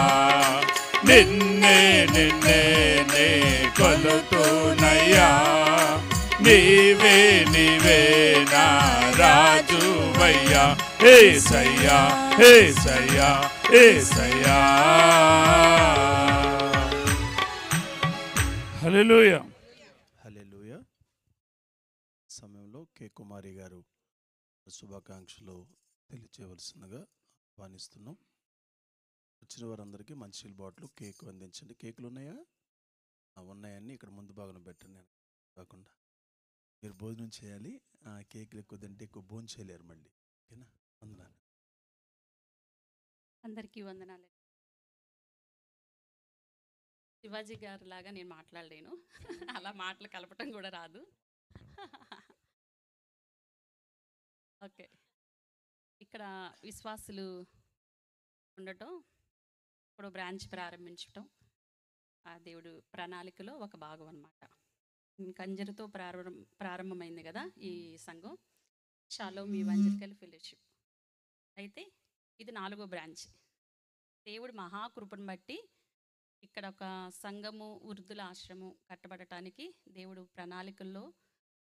నిన్నే నిన్నే నే కొలుతున్నయ్యా, నీవే నీవే నా రాజువయ్యా, యేసయ్యా యేసయ్యా యేసయ్యా. హల్లెలూయా. హల్లెలూయా. సమయంలో కే కుమారి గారు శుభాకాంక్షలు తెలియచేయవలసిందిగా ఆహ్వానిస్తున్నాం. వచ్చిన వారందరికీ మంచి బాటిల్ కేక్ అందించండి. కేకులు ఉన్నాయా? ఉన్నాయని ఇక్కడ ముందు భాగం పెట్టండి. నేను కాకుండా మీరు భోజనం చేయాలి. కేకులు ఎక్కువ తింటే ఎక్కువ భోజనం చేయలేరు మళ్ళీ. ఓకేనా? వందనాలు. అందరికీ వందనాలు. శివాజీ గారు లాగా నేను మాట్లాడలేను. అలా మాటలు కలపటం కూడా రాదు. ఓకే. ఇక్కడ విశ్వాసులు ఉండటం, ఇప్పుడు బ్రాంచ్ ప్రారంభించటం ఆ దేవుడు ప్రణాళికలో ఒక భాగం అన్నమాట. కంజరతో ప్రారంభమైంది కదా ఈ సంఘం, షాలోమ్ ఈవాంజలికల్ ఫెలోషిప్. అయితే ఇది 4వ బ్రాంచ్. దేవుడు మహాకృపను బట్టి ఇక్కడ ఒక సంఘము, వృద్ధుల ఆశ్రమం కట్టబడటానికి దేవుడు ప్రణాళికల్లో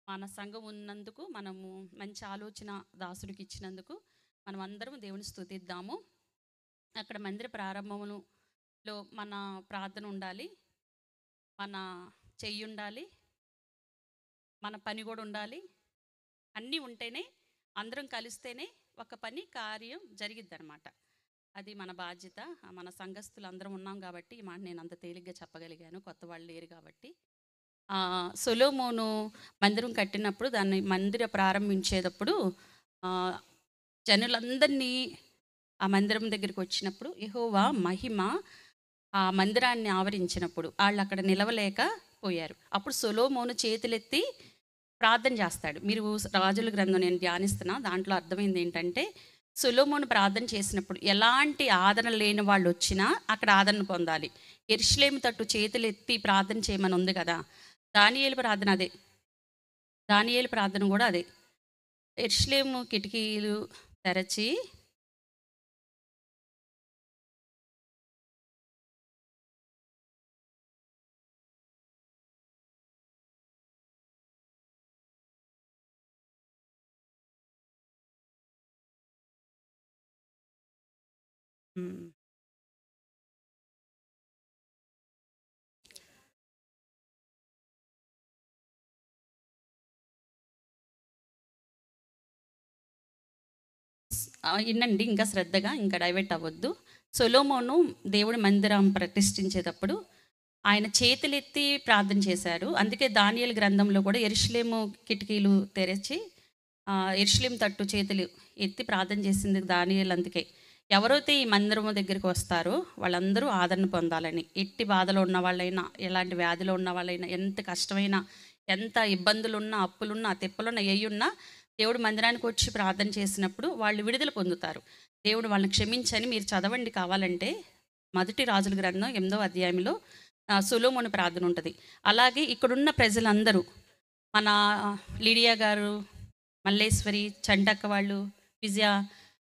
మన సంఘం ఉన్నందుకు, మనము మంచి ఆలోచన దాసుడికి ఇచ్చినందుకు మనం అందరం దేవుని స్తుతిద్దాము. అక్కడ మందిర ప్రారంభములో మన ప్రార్థన ఉండాలి, మన చెయ్యి ఉండాలి, మన పని కూడా ఉండాలి. అన్నీ ఉంటేనే, అందరం కలిస్తేనే ఒక పని కార్యం జరిగిద్ది అనమాట. అది మన బాధ్యత. మన సంఘస్థులు అందరం ఉన్నాం కాబట్టి ఈ మాట నేను అంత తేలిగ్గా చెప్పగలిగాను, కొత్త వాళ్ళు లేరు కాబట్టి. సొలొమోను మందిరం కట్టినప్పుడు, దాన్ని మందిర ప్రారంభించేటప్పుడు జనులందరినీ ఆ మందిరం దగ్గరికి వచ్చినప్పుడు యెహోవా మహిమ ఆ మందిరాన్ని ఆవరించినప్పుడు వాళ్ళు అక్కడ నిలవలేకపోయారు. అప్పుడు సొలొమోను చేతులెత్తి ప్రార్థన చేస్తాడు. మీరు రాజుల గ్రంథం నేను ధ్యానిస్తున్నా, దాంట్లో అర్థమైంది ఏంటంటే, సొలొమోను ప్రార్థన చేసినప్పుడు ఎలాంటి ఆదరణ లేని వాళ్ళు వచ్చినా అక్కడ ఆదరణ పొందాలి. యెరూషలేము తట్టు చేతులెత్తి ప్రార్థన చేయమని ఉంది కదా, దానియేలు ప్రార్థన అదే, దానియేలు ప్రార్థన కూడా అదే. యెరూషలేము కిటికీలు తెరచి వినండి, ఇంకా శ్రద్ధగా, ఇంకా డైవర్ట్ అవ్వద్దు. సొలొమోను దేవుడి మందిరం ప్రతిష్ఠించేటప్పుడు ఆయన చేతులెత్తి ప్రార్థన చేశారు. అందుకే దానియేలు గ్రంథంలో కూడా యెరూషలేము కిటికీలు తెరచి యెరూషలేము తట్టు చేతులు ఎత్తి ప్రార్థన చేసింది దానియేలు. అందుకే ఎవరైతే ఈ మందిరము దగ్గరికి వస్తారో వాళ్ళందరూ ఆదరణ పొందాలని, ఎట్టి బాధలో ఉన్న వాళ్ళైనా, ఎలాంటి వ్యాధిలో ఉన్న వాళ్ళైనా, ఎంత కష్టమైనా, ఎంత ఇబ్బందులున్నా, అప్పులున్నా, తెప్పలున్నా, ఏయున్నా దేవుడు మందిరానికి వచ్చి ప్రార్థన చేసినప్పుడు వాళ్ళు విడుదల పొందుతారు. దేవుడు వాళ్ళని క్షమించని మీరు చదవండి కావాలంటే. మొదటి రాజుల గ్రంథం 8వ అధ్యాయంలో సొలొమోను ప్రార్థన ఉంటుంది. అలాగే ఇక్కడున్న ప్రజలందరూ, మన లిడియా గారు, మల్లేశ్వరి, చంటక్క వాళ్ళు, విజయ,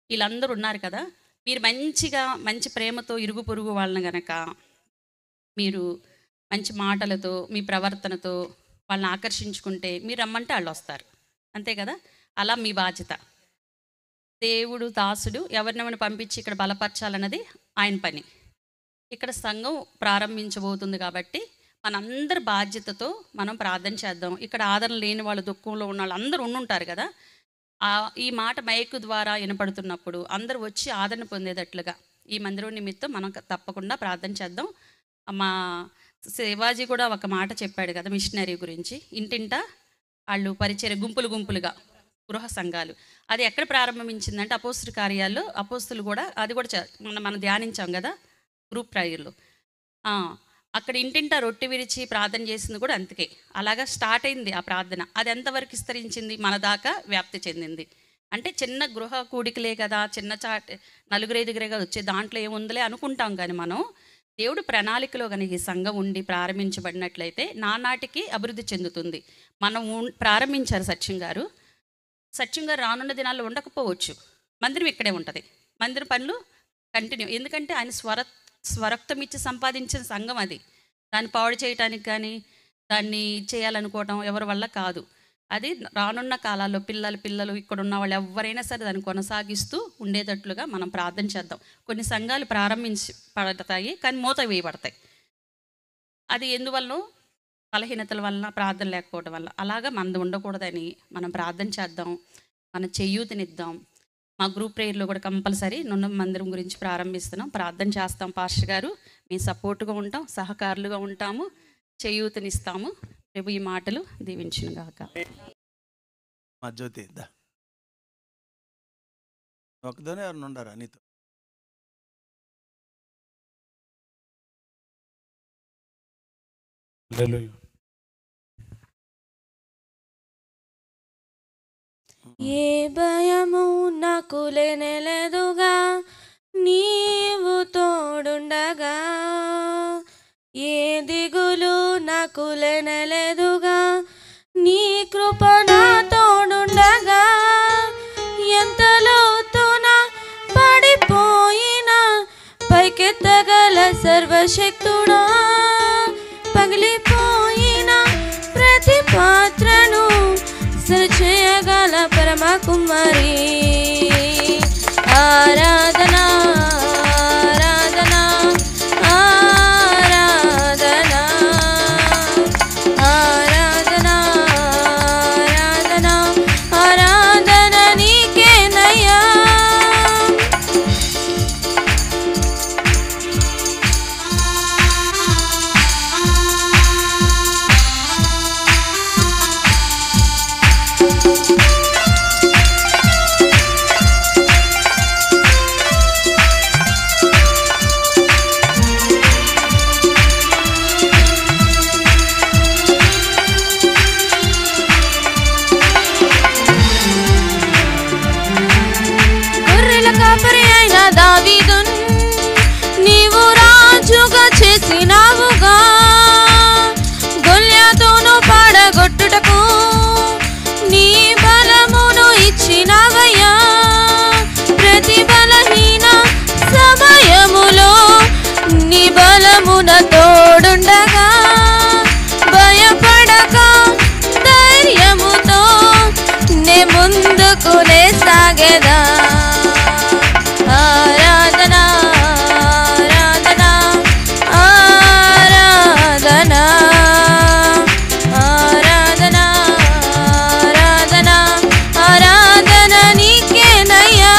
వీళ్ళందరూ ఉన్నారు కదా, మీరు మంచిగా మంచి ప్రేమతో ఇరుగు పొరుగు వాళ్ళని గనక మీరు మంచి మాటలతో, మీ ప్రవర్తనతో వాళ్ళని ఆకర్షించుకుంటే, మీరు రమ్మంటే వాళ్ళు వస్తారు, అంతే కదా. అలా మీ బాధ్యత. దేవుడు దాసుడు ఎవరినెవరిని పంపించి ఇక్కడ బలపరచాలన్నది ఆయన పని. ఇక్కడ సంఘం ప్రారంభించబోతుంది కాబట్టి మనందరి బాధ్యతతో మనం ప్రార్థన చేద్దాం. ఇక్కడ ఆదరణ లేని వాళ్ళు, దుఃఖంలో ఉన్న వాళ్ళు అందరూ ఉండుంటారు కదా, ఈ మాట మైకు ద్వారా వినపడుతున్నప్పుడు అందరూ వచ్చి ఆదరణ పొందేటట్లుగా ఈ మందిరం నిమిత్తం మనం తప్పకుండా ప్రార్థన చేద్దాం. మా శివాజీ కూడా ఒక మాట చెప్పాడు కదా మిషనరీ గురించి. ఇంటింటా వాళ్ళు పరిచర్య, గుంపులు గుంపులుగా గృహ సంఘాలు. అది ఎక్కడ ప్రారంభించిందంటే అపోస్తుల కార్యాల్లో. అపోస్తులు కూడా అది కూడా మనం ధ్యానించాం కదా గ్రూప్ ప్రేయర్లో. అక్కడ ఇంటింటా రొట్టె విరిచి ప్రార్థన చేసింది కూడా అందుకే. అలాగా స్టార్ట్ అయింది ఆ ప్రార్థన. అది ఎంతవరకు విస్తరించింది, మన దాకా వ్యాప్తి చెందింది. అంటే చిన్న గృహ కూడికలే కదా, చిన్న నలుగురైదుగురేగా వచ్చే దాంట్లో ఏముందిలే అనుకుంటాం. కానీ మనం దేవుడు ప్రణాళికలో కనుక ఈ సంఘం ఉండి ప్రారంభించబడినట్లయితే నానాటికి అభివృద్ధి చెందుతుంది. మనం ప్రారంభించారు సత్యం గారు రానున్న దినాల్లో ఉండకపోవచ్చు, మందిరం ఇక్కడే ఉంటుంది. మందిర పనులు కంటిన్యూ, ఎందుకంటే ఆయన స్వరక్తం ఇచ్చి సంపాదించిన సంఘం అది. దాన్ని పాడు చేయటానికి కానీ దాన్ని చేయాలనుకోవటం ఎవరి వల్ల కాదు. అది రానున్న కాలాల్లో పిల్లలు ఇక్కడ ఉన్న వాళ్ళు ఎవరైనా సరే దాన్ని కొనసాగిస్తూ ఉండేటట్లుగా మనం ప్రార్థన చేద్దాం. కొన్ని సంఘాలు ప్రారంభించబడతాయి కానీ మూత వేయబడతాయి. అది ఎందువల్ల? బలహీనతల వలన, ప్రార్థన లేకపోవడం వల్ల. అలాగా మనది ఉండకూడదని మనం ప్రార్థన చేద్దాం, మన చేయూతనిద్దాం. మా గ్రూప్ ప్రేయర్లో కూడా కంపల్సరీ నున్న మందిరం గురించి ప్రారంభిస్తున్నాం, ప్రార్థన చేస్తాం. పాస్టర్ గారు మీ సపోర్టుగా ఉంటాం, సహకారులుగా ఉంటాము, చేయూతనిస్తాము. రేపు ఈ మాటలు దీవించును గాక. మా జ్యోతి ఒకదానే ఎవరిని ఉండారా నీతో? హల్లెలూయా. ఏ భయము నాకు లేనేలేదుగా నీవు తోడుండగా, ఏ దిగులు నాకు లేనేలేదుగా నీ కృప నా తోడుండగా, ఎంత లోతున పడిపోయినా పైకెత్తగల సర్వశక్తుడా, పగిలిపోయిన ప్రతి పాత్రను సరిచేయగల పరమ కుమారి. ఆరాధనా ఆరాధనా ఆరాధనా ఆరాధనా ఆరాధనా ఆరాధన నీకేనయ్యా. గొర్రెల కాపరి అయిన దావీదున్ నీవు రాజుగా చేసినావుగా, గొల్యాతును పాడగొట్టుటకు నీ బలమును ఇచ్చినావయ్యా. ప్రతి బలహీన సమయములో నీ బలమున తోడుండగా, భయపడక ధైర్యముతో నే ముందుకు నే సాగేదా. ఆరాధనా ఆరాధనా ఆరాధనా ఆరాధనా ఆరాధనా ఆరాధన నీకేనయ్యా.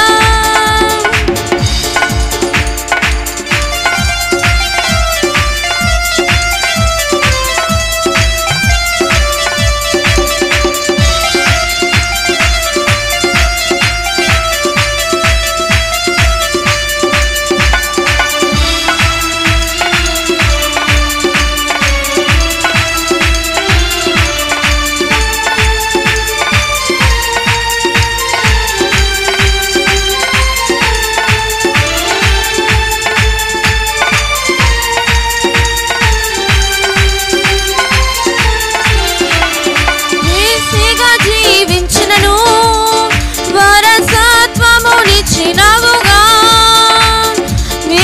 ఏసీగా జీవించినను వారసత్వమునిచ్చినావుగా,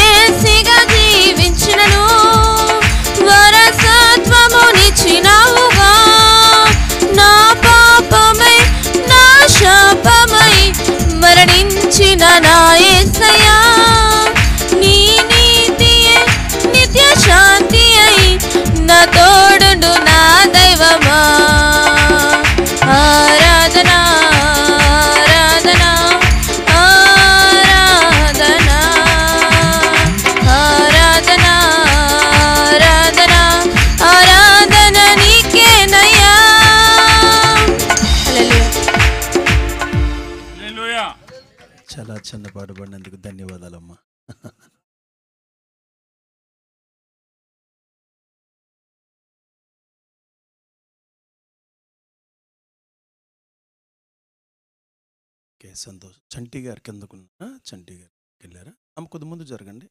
ఏసీగా జీవించినను వారసత్వమునిచ్చినావుగా, నా పాపమై నా శాపమై మరణించిన నా యేసయ్యా, నీ నీతియే నిత్య శాంతి అయి నా తోడుండు నా దైవమా. ఆరాధనా ఆరాధనా ఆరాధనా ఆరాధనా ఆరాధనా ఆరాధన నీకేనయ్యా. హల్లెలూయా. హల్లెలూయా. చాలా చిన్న పాట పాడినందుకు ధన్యవాదాలమ్మా. ఓకే, సంతోష్. చంటి గారు కిందకున్నారా? చంటి గారు వెళ్ళారా? అమ్మ కొద్ది ముందు జరగండి.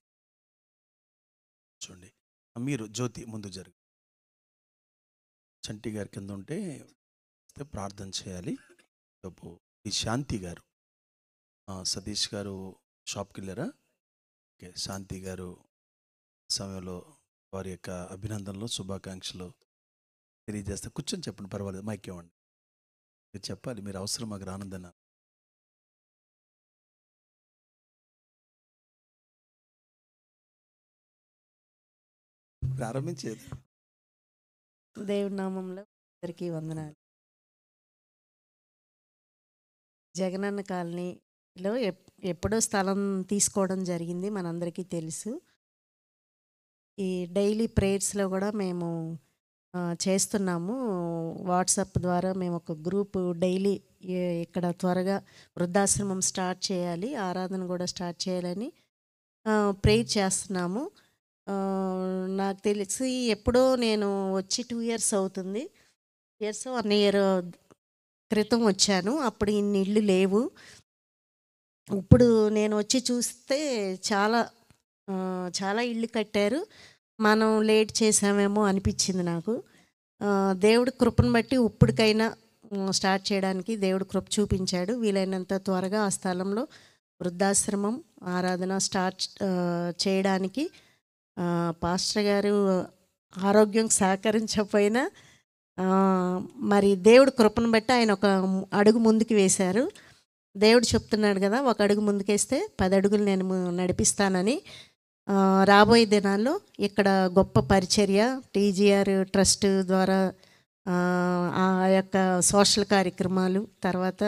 చూడండి, మీరు జ్యోతి ముందు జరగండి. చంటి గారి కింద ఉంటే ప్రార్థన చేయాలి. ఈ శాంతి గారు, సతీష్ గారు షాప్కి వెళ్ళారా? ఓకే, శాంతి గారు సమయంలో వారి యొక్క అభినందనలు శుభాకాంక్షలు తెలియజేస్తే కూర్చొని చెప్పండి, పర్వాలేదు, మైక్ ఇవ్వండి. మీరు చెప్పాలి, మీరు అవసరం మాకు ఆనందన. ప్రారంభించేది. దేవుడి నామంలో అందరికీ వందనాలు. జగనన్న కాలనీలో ఎప్పుడో స్థలం తీసుకోవడం జరిగింది, మనందరికీ తెలుసు. ఈ డైలీ ప్రేయర్స్లో కూడా మేము చేస్తున్నాము. వాట్సాప్ ద్వారా మేము ఒక గ్రూప్ డైలీ ఇక్కడ త్వరగా వృద్ధాశ్రమం స్టార్ట్ చేయాలి, ఆరాధన కూడా స్టార్ట్ చేయాలని ప్రేయర్ చేస్తున్నాము. ఆ, నాకు తెలిసి ఎప్పుడో నేను వచ్చి 2 ఇయర్స్ అవుతుంది. ఇయర్స్ 1 ఇయర్ క్రితం వచ్చాను. అప్పుడు ఇన్ని ఇళ్ళు లేవు. ఇప్పుడు నేను వచ్చి చూస్తే చాలా చాలా ఇళ్ళు కట్టారు. మనం లేట్ చేసామేమో అనిపించింది నాకు. దేవుడి కృపను బట్టి ఇప్పటికైనా స్టార్ట్ చేయడానికి దేవుడు కృప చూపించాడు. వీలైనంత త్వరగా ఆ స్థలంలో వృద్ధాశ్రమం ఆరాధన స్టార్ట్ చేయడానికి పాస్టర్ గారు ఆరోగ్యం సహకరించకపోయినా మరి దేవుడు కృపను బట్టి ఆయన ఒక అడుగు ముందుకు వేశారు. దేవుడు చెప్తున్నాడు కదా, ఒక అడుగు ముందుకేస్తే 10 అడుగులు నేను నడిపిస్తానని. రాబోయే దినాల్లో ఇక్కడ గొప్ప పరిచర్య టీజీఆర్ ట్రస్ట్ ద్వారా ఆ యొక్క సోషల్ కార్యక్రమాలు, తర్వాత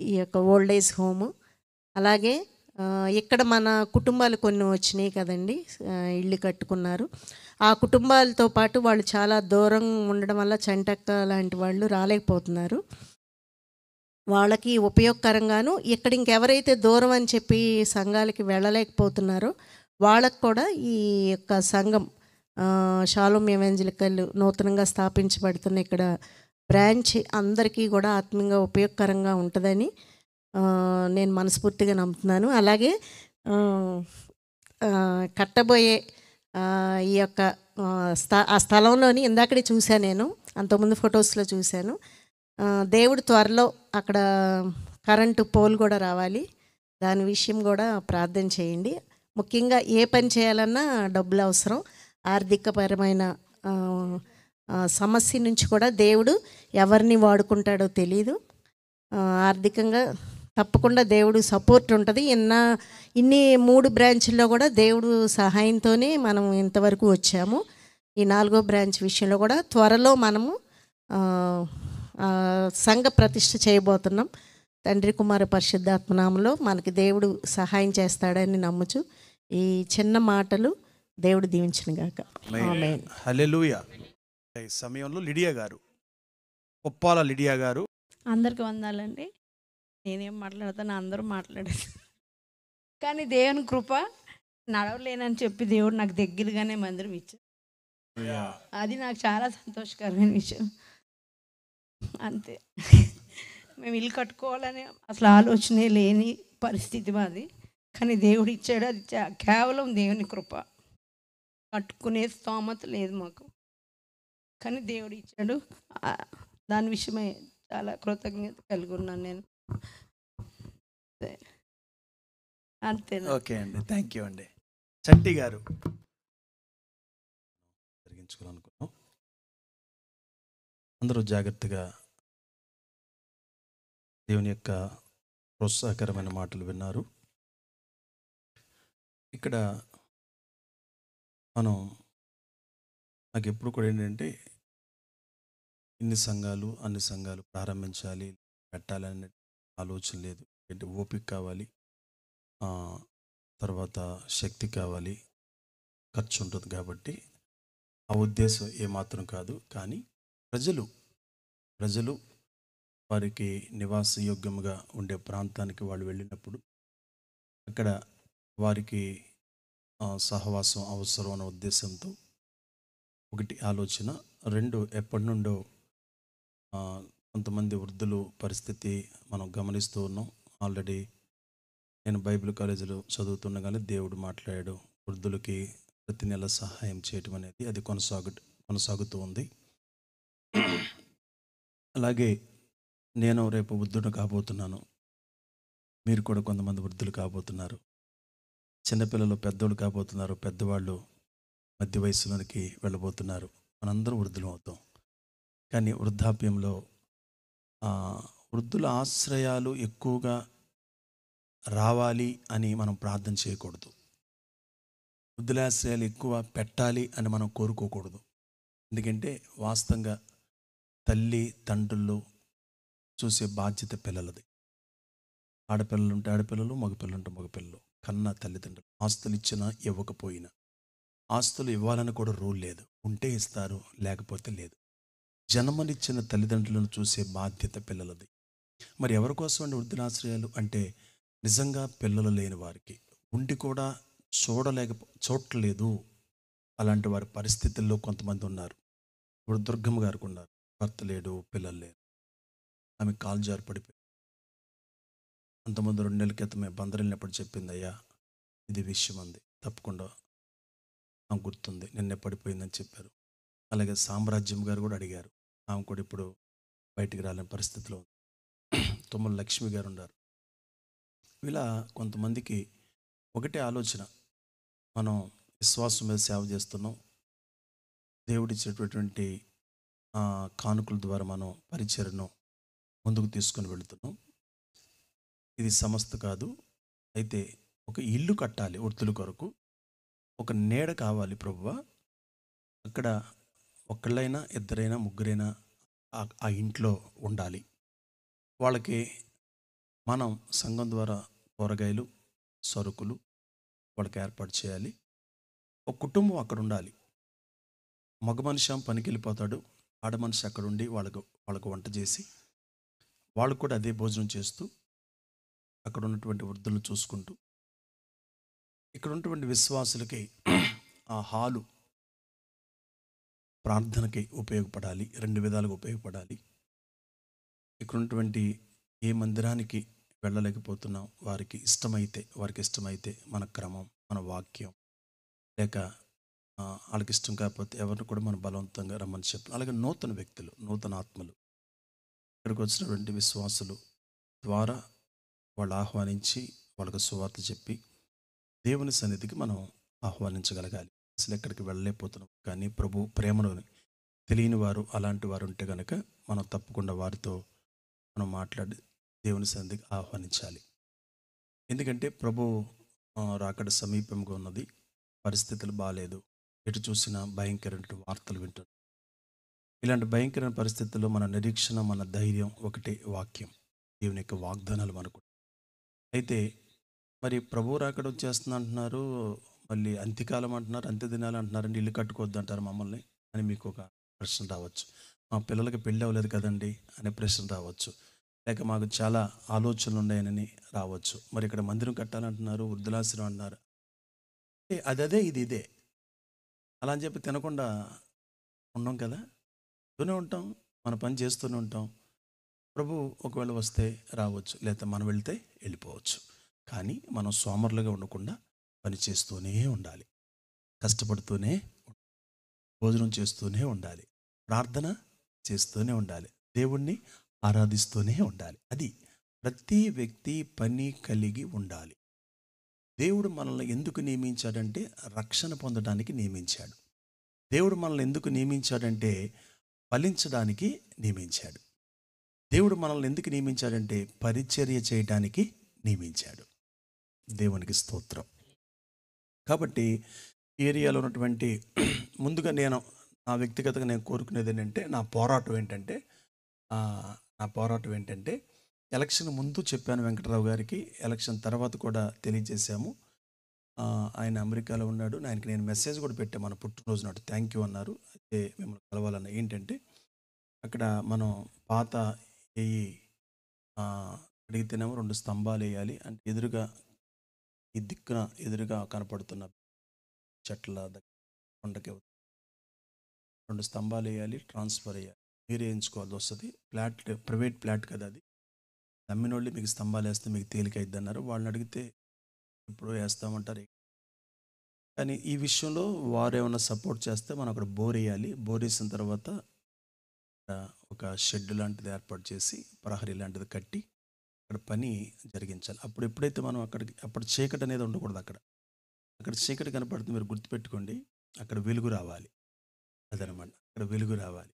ఈ యొక్క ఓల్డ్ ఏజ్ హోము, అలాగే ఇక్కడ మన కుటుంబాలు కొన్ని వచ్చినాయి కదండి, ఇల్లు కట్టుకున్నారు. ఆ కుటుంబాలతో పాటు వాళ్ళు చాలా దూరం ఉండడం వల్ల చంటక్క లాంటి వాళ్ళు రాలేకపోతున్నారు. వాళ్ళకి ఉపయోగకరంగాను ఇక్కడ ఇంకెవరైతే దూరం అని చెప్పి సంఘాలకి వెళ్ళలేకపోతున్నారో వాళ్ళకు కూడా ఈ యొక్క సంఘం షాలోమ్ ఎవెంజలికల్ నూతనంగా స్థాపించబడుతున్న ఇక్కడ బ్రాంచ్ అందరికీ కూడా ఆత్మీయంగా ఉపయోగకరంగా ఉంటుందని నేను మనస్ఫూర్తిగా నమ్ముతున్నాను. అలాగే కట్టబోయే ఈ యొక్క ఆ స్థలంలోని ఇందాకడే చూశాను, నేను అంతకుముందు ఫొటోస్లో చూశాను. దేవుడు త్వరలో అక్కడ కరెంటు పోల్ కూడా రావాలి. దాని విషయం కూడా ప్రార్థన చేయండి. ముఖ్యంగా ఏ పని చేయాలన్నా డబ్బులు అవసరం. ఆర్థికపరమైన సమస్య నుంచి కూడా దేవుడు ఎవరిని వాడుకుంటాడో తెలీదు. ఆర్థికంగా తప్పకుండా దేవుడు సపోర్ట్ ఉంటుంది. ఇన్ని 3 బ్రాంచ్ల్లో కూడా దేవుడు సహాయంతోనే మనం ఇంతవరకు వచ్చాము. ఈ 4వ బ్రాంచ్ విషయంలో కూడా త్వరలో మనము సంఘ ప్రతిష్ఠ చేయబోతున్నాం. తండ్రి కుమార పరిశుద్ధాత్మనామంలో మనకి దేవుడు సహాయం చేస్తాడని నమ్ముచు ఈ చిన్న మాటలు దేవుడు దీవించునుగాక. ఆమేన్. హల్లెలూయా. ఈ సమయంలో లిడియా గారు, ఉప్పాల లిడియా గారు. అందరికి వందాలండి. నేనేం మాట్లాడతాను, అందరూ మాట్లాడారు. కానీ దేవుని కృప, నడవలేనని చెప్పి దేవుడు నాకు దగ్గరగానే మందిరం ఇచ్చాడు. అది నాకు చాలా సంతోషకరమైన విషయం. అంతే. మేము ఇల్లు కట్టుకోవాలని అసలు ఆలోచనే లేని పరిస్థితి మాది. కానీ దేవుడు ఇచ్చాడు. అది కేవలం దేవుని కృప. కట్టుకునే స్తోమత లేదు మాకు, కానీ దేవుడు ఇచ్చాడు. దాని విషయమై చాలా కృతజ్ఞత కలిగి ఉన్నాను నేను. అంతే. ఓకే అండి, థ్యాంక్ యూ అండి. చంటి గారు జరిగించుకోవాలనుకున్నాం. అందరూ జాగ్రత్తగా దేవుని యొక్క ప్రోత్సాహకరమైన మాటలు విన్నారు. ఇక్కడ నాకు ఎప్పుడు కూడా ఏంటంటే అన్ని సంఘాలు ప్రారంభించాలి, పెట్టాలనే ఆలోచన లేదు. అంటే ఓపిక కావాలి, తర్వాత శక్తి కావాలి, ఖర్చు ఉంటుంది. కాబట్టి ఆ ఉద్దేశం ఏమాత్రం కాదు. కానీ ప్రజలు వారికి నివాసయోగ్యంగా ఉండే ప్రాంతానికి వాళ్ళు వెళ్ళినప్పుడు అక్కడ వారికి సహవాసం అవసరం అనే ఉద్దేశంతో ఒకటి ఆలోచన. 2, ఎప్పటి నుండో కొంతమంది వృద్ధులు పరిస్థితి మనం గమనిస్తూ ఉన్నాం. ఆల్రెడీ నేను బైబిల్ కాలేజీలో చదువుతుండగానే దేవుడు మాట్లాడాడు, వృద్ధులకి ప్రతి నెల సహాయం చేయటం అనేది అది కొనసాగుతూ ఉంది. అలాగే నేను రేపు వృద్ధుడు కాబోతున్నాను, మీరు కూడా కొంతమంది వృద్ధులు కాబోతున్నారు. చిన్నపిల్లలు పెద్దోళ్ళు కాబోతున్నారు, పెద్దవాళ్ళు మధ్య వయసులోనికి వెళ్ళబోతున్నారు. మనందరం వృద్ధులు అవుతాం. కానీ వృద్ధాప్యంలో వృద్ధుల ఆశ్రయాలు ఎక్కువగా రావాలి అని మనం ప్రార్థన చేయకూడదు. వృద్ధుల ఆశ్రయాలు ఎక్కువ పెట్టాలి అని మనం కోరుకోకూడదు. ఎందుకంటే వాస్తవంగా తల్లి తండ్రులు చూసే బాధ్యత పిల్లలది. ఆడపిల్లలు ఉంటే ఆడపిల్లలు, మగపిల్లలు ఉంటే మగపిల్లలు. కన్నా తల్లిదండ్రులు ఆస్తులు ఇచ్చినా ఇవ్వకపోయినా, ఆస్తులు ఇవ్వాలని కూడా రూల్ లేదు. ఉంటే ఇస్తారు, లేకపోతే లేదు. జన్మనిచ్చిన తల్లిదండ్రులను చూసే బాధ్యత పిల్లలది. మరి ఎవరి కోసం అండి వృద్ధులాశ్రయాలు అంటే? నిజంగా పిల్లలు లేని వారికి, ఉండి కూడా చూడలేదు. అలాంటి వారి పరిస్థితుల్లో కొంతమంది ఉన్నారు. ఇప్పుడు దుర్గమ్మ గారికి ఉన్నారు, భర్త లేడు, పిల్లలు లేరు, ఆమె కాలు జారి పడిపోయింది. అంతకుముందు 2 నెలల క్రితమే బందరెళ్ళినప్పుడు చెప్పింది, అయ్యా ఇది విషయం అంది, తప్పకుండా ఆమె గుర్తుంది, నిన్నే పడిపోయిందని చెప్పారు. అలాగే సామ్రాజ్యం గారు కూడా అడిగారు, ఆమె కూడా ఇప్పుడు బయటికి రాలేని పరిస్థితిలో ఉంది. తుమ్మల లక్ష్మి గారు ఉన్నారు. ఇలా కొంతమందికి ఒకటే ఆలోచన, మనం విశ్వాసం మీద సేవ చేస్తున్నాం, దేవుడిచ్చేటటువంటి కానుకల ద్వారా మనం పరిచర్ను ముందుకు తీసుకొని వెళుతున్నాం. ఇది సమస్త కాదు, అయితే ఒక ఇల్లు కట్టాలి వృద్ధుల కొరకు, ఒక నీడ కావాలి ప్రభువా, అక్కడ ఒకళ్ళైనా ఇద్దరైనా ముగ్గురైనా ఆ ఇంట్లో ఉండాలి. వాళ్ళకి మనం సంఘం ద్వారా కూరగాయలు సరుకులు వాళ్ళకి ఏర్పాటు చేయాలి. ఒక కుటుంబం అక్కడ ఉండాలి. మగ మనిషి పనికి వెళ్ళిపోతాడు, ఆడ మనిషి అక్కడ ఉండి వాళ్ళకు వంట చేసి వాళ్ళు కూడా అదే భోజనం చేస్తూ అక్కడ ఉన్నటువంటి వృద్ధులను చూసుకుంటూ, ఇక్కడ ఉన్నటువంటి విశ్వాసులకి ఆ హాలు ప్రార్థనకి ఉపయోగపడాలి, 2 విధాలుగా ఉపయోగపడాలి. ఇక్కడ ఉన్నటువంటి ఏ మందిరానికి వెళ్ళలేకపోతున్నాం వారికి ఇష్టమైతే మన క్రమం, మన వాక్యం, లేక వాళ్ళకి ఇష్టం కాకపోతే ఎవరిని కూడా మనం బలవంతంగా రమ్మని చెప్పాలి. అలాగే నూతన వ్యక్తులు, నూతన ఆత్మలు ఇక్కడికి వచ్చినటువంటి విశ్వాసులు ద్వారా వాళ్ళు ఆహ్వానించి వాళ్ళకు సువార్త చెప్పి దేవుని సన్నిధికి మనం ఆహ్వానించగలగాలి. అసలు ఎక్కడికి వెళ్ళలేకపోతున్నాం, కానీ ప్రభు ప్రేమను తెలియని వారు అలాంటి వారు ఉంటే కనుక మనం తప్పకుండా వారితో మనం మాట్లాడి దేవుని సన్నిధికి ఆహ్వానించాలి. ఎందుకంటే ప్రభు రాకడ సమీపంగా ఉన్నది, పరిస్థితులు బాగాలేదు, ఎటు చూసినా భయంకరమైన వార్తలు వింటున్నాం. ఇలాంటి భయంకరమైన పరిస్థితుల్లో మన నిరీక్షణ, మన ధైర్యం ఒకటే వాక్యం, దేవుని యొక్క వాగ్దానాలు మనకు. అయితే మరి ప్రభు రాకడ వచ్చేస్తున్నా అంటున్నారు, మళ్ళీ అంత్యకాలం అంటున్నారు, అంత్య దినాలు అంటున్నారండి, ఇల్లు కట్టుకోవద్దు అంటారు మమ్మల్ని అని మీకు ఒక ప్రశ్న రావచ్చు. మా పిల్లలకి పెళ్ళి అవ్వలేదు కదండి అనే ప్రశ్న రావచ్చు. లేక మాకు చాలా ఆలోచనలు ఉన్నాయని రావచ్చు. మరి ఇక్కడ మందిరం కట్టాలంటున్నారు, వృద్ధులాశ్రమం అంటున్నారు, అదే ఇది ఇదే అలా అని చెప్పి తినకుండా ఉన్నాం కదా, తూనే ఉంటాం, మన పని చేస్తూనే ఉంటాం. ప్రభు ఒకవేళ వస్తే రావచ్చు, లేదా మనం వెళ్తే వెళ్ళిపోవచ్చు. కానీ మనం సోమరులుగా ఉండకుండా పని చేస్తూనే ఉండాలి, కష్టపడుతూనే భోజనం చేస్తూనే ఉండాలి, ప్రార్థన చేస్తూనే ఉండాలి, దేవుణ్ణి ఆరాధిస్తూనే ఉండాలి. అది ప్రతి వ్యక్తి పని కలిగి ఉండాలి. దేవుడు మనల్ని ఎందుకు నియమించాడంటే రక్షణ పొందడానికి నియమించాడు. దేవుడు మనల్ని ఎందుకు నియమించాడంటే ఫలించడానికి నియమించాడు. దేవుడు మనల్ని ఎందుకు నియమించాడంటే పరిచర్య చేయడానికి నియమించాడు. దేవునికి స్తోత్రం. కాబట్టి ఏరియాలో ఉన్నటువంటి ముందుగా నా వ్యక్తిగతంగా నేను కోరుకునేది ఏంటంటే, నా పోరాటం ఏంటంటే ఎలక్షన్ ముందు చెప్పాను వెంకటరావు గారికి, ఎలక్షన్ తర్వాత కూడా తెలియజేశాము. ఆయన అమెరికాలో ఉన్నాడు, ఆయనకి నేను మెసేజ్ కూడా పెట్టాను మన పుట్టినరోజు నాడు, థ్యాంక్ యూ అన్నారు. అయితే మిమ్మల్ని కలవాలన్న ఏంటంటే, అక్కడ మనం పాత అడిగితేనేమో 2 స్తంభాలు వేయాలి అంటే ఎదురుగా ఈ దిక్కున ఎదురుగా కనపడుతున్న చెట్ల దగ్గర కొండకి 2 స్తంభాలు వేయాలి, ట్రాన్స్ఫర్ వేయాలి, మీరు వేయించుకోవాల్సి వస్తుంది. ఫ్లాట్, ప్రైవేట్ ఫ్లాట్ కదా అది, నమ్మినోళ్ళు మీకు స్తంభాలు వేస్తే మీకు తేలిక అయిద్ది అన్నారు. వాళ్ళని అడిగితే ఇప్పుడు వేస్తామంటారు. కానీ ఈ విషయంలో వారు ఏమైనా సపోర్ట్ చేస్తే మనం అక్కడ బోర్ వేయాలి. బోర్ వేసిన తర్వాత ఒక షెడ్ లాంటిది ఏర్పాటు చేసి ప్రహరీ లాంటిది కట్టి అక్కడ పని జరిగించాలి. అప్పుడు ఎప్పుడైతే మనం అప్పుడు చీకటి అనేది ఉండకూడదు. అక్కడ చీకటి కనపడుతుంది, మీరు గుర్తుపెట్టుకోండి, అక్కడ వెలుగు రావాలి. అదనమాట, అక్కడ వెలుగు రావాలి.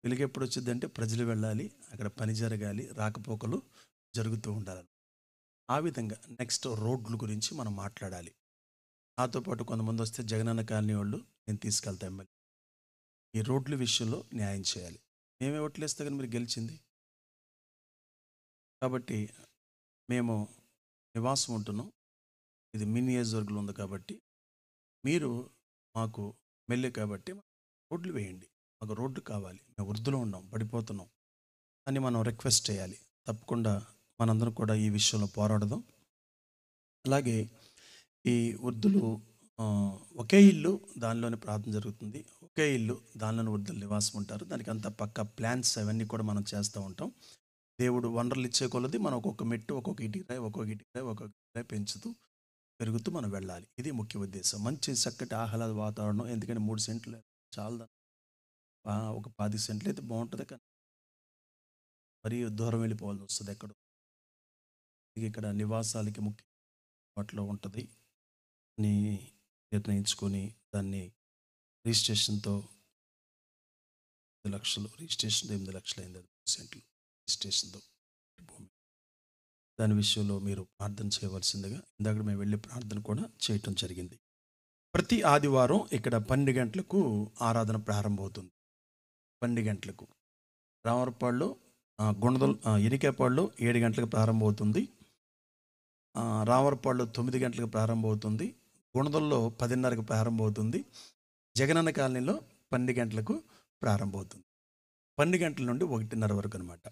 వెలుగు ఎప్పుడు వచ్చిందంటే ప్రజలు వెళ్ళాలి, అక్కడ పని జరగాలి, రాకపోకలు జరుగుతూ ఉండాలి. ఆ విధంగా నెక్స్ట్ రోడ్ల గురించి మనం మాట్లాడాలి. నాతో పాటు కొంతమంది వస్తే జగనన్న కాలనీ వాళ్ళు నేను తీసుకెళ్తా ఎమ్మెల్యే, ఈ రోడ్ల విషయంలో న్యాయం చేయాలి. మేమే ఓట్లేస్తే కానీ మీరు గెలిచింది. కాబట్టి మేము నివాసం ఉంటున్నాం, ఇది మీ నియోజకవర్గంలో ఉంది కాబట్టి మీరు మాకు ఎమ్మెల్యే కాబట్టి రోడ్లు వేయండి, మాకు రోడ్లు కావాలి, మేము వృద్ధులు ఉన్నాం, పడిపోతున్నాం అని మనం రిక్వెస్ట్ చేయాలి. తప్పకుండా మనందరం కూడా ఈ విషయంలో పోరాడదాం. అలాగే ఈ వృద్ధులు ఒకే ఇల్లు, దానిలోనే ప్రార్థన జరుగుతుంది. ఒకే ఇల్లు, దానిలోనే వృద్ధులు నివాసం ఉంటారు. దానికి అంత పక్క ప్లాన్స్ అవన్నీ కూడా మనం చేస్తూ ఉంటాం. దేవుడు వనరులు ఇచ్చే కొలది మనం ఒక్కొక్క మెట్టు, ఒక్కొక్క ఇటుకరాయి పెంచుతూ పెరుగుతూ మనం వెళ్ళాలి. ఇది ముఖ్య ఉద్దేశం. మంచి చక్కటి ఆహ్లాద వాతావరణం. ఎందుకంటే 3 సెంట్లు చాలా, ఒక 10 సెంట్లు అయితే బాగుంటుంది. కానీ మరీ దూరం వెళ్ళిపోవాల్సి వస్తుంది. ఇక్కడ నివాసాలకి ముఖ్య వాటిలో ఉంటుంది అని నిర్ణయించుకొని దాన్ని రిజిస్ట్రేషన్తో 8 లక్షలు, రిజిస్ట్రేషన్తో 8 లక్షలు అయింది. 3 సెంట్లు రిజిస్ట్రేషన్తో భూమి. దాని విషయంలో మీరు ప్రార్థన చేయవలసిందిగా ఇందాక మేము వెళ్ళి ప్రార్థన కూడా చేయటం జరిగింది. ప్రతి ఆదివారం ఇక్కడ 12 గంటలకు ఆరాధన ప్రారంభమవుతుంది. 12 గంటలకు రామరపాడులో, గుణదల్, ఎనికేపాడులో 7 గంటలకు ప్రారంభమవుతుంది. రామరపాడులో 9 గంటలకు ప్రారంభమవుతుంది. గుణదల్లో 10:30కు ప్రారంభమవుతుంది. జగనన్న కాలనీలో 12 గంటలకు ప్రారంభమవుతుంది. 12 గంటల నుండి 1:30 వరకు అనమాట.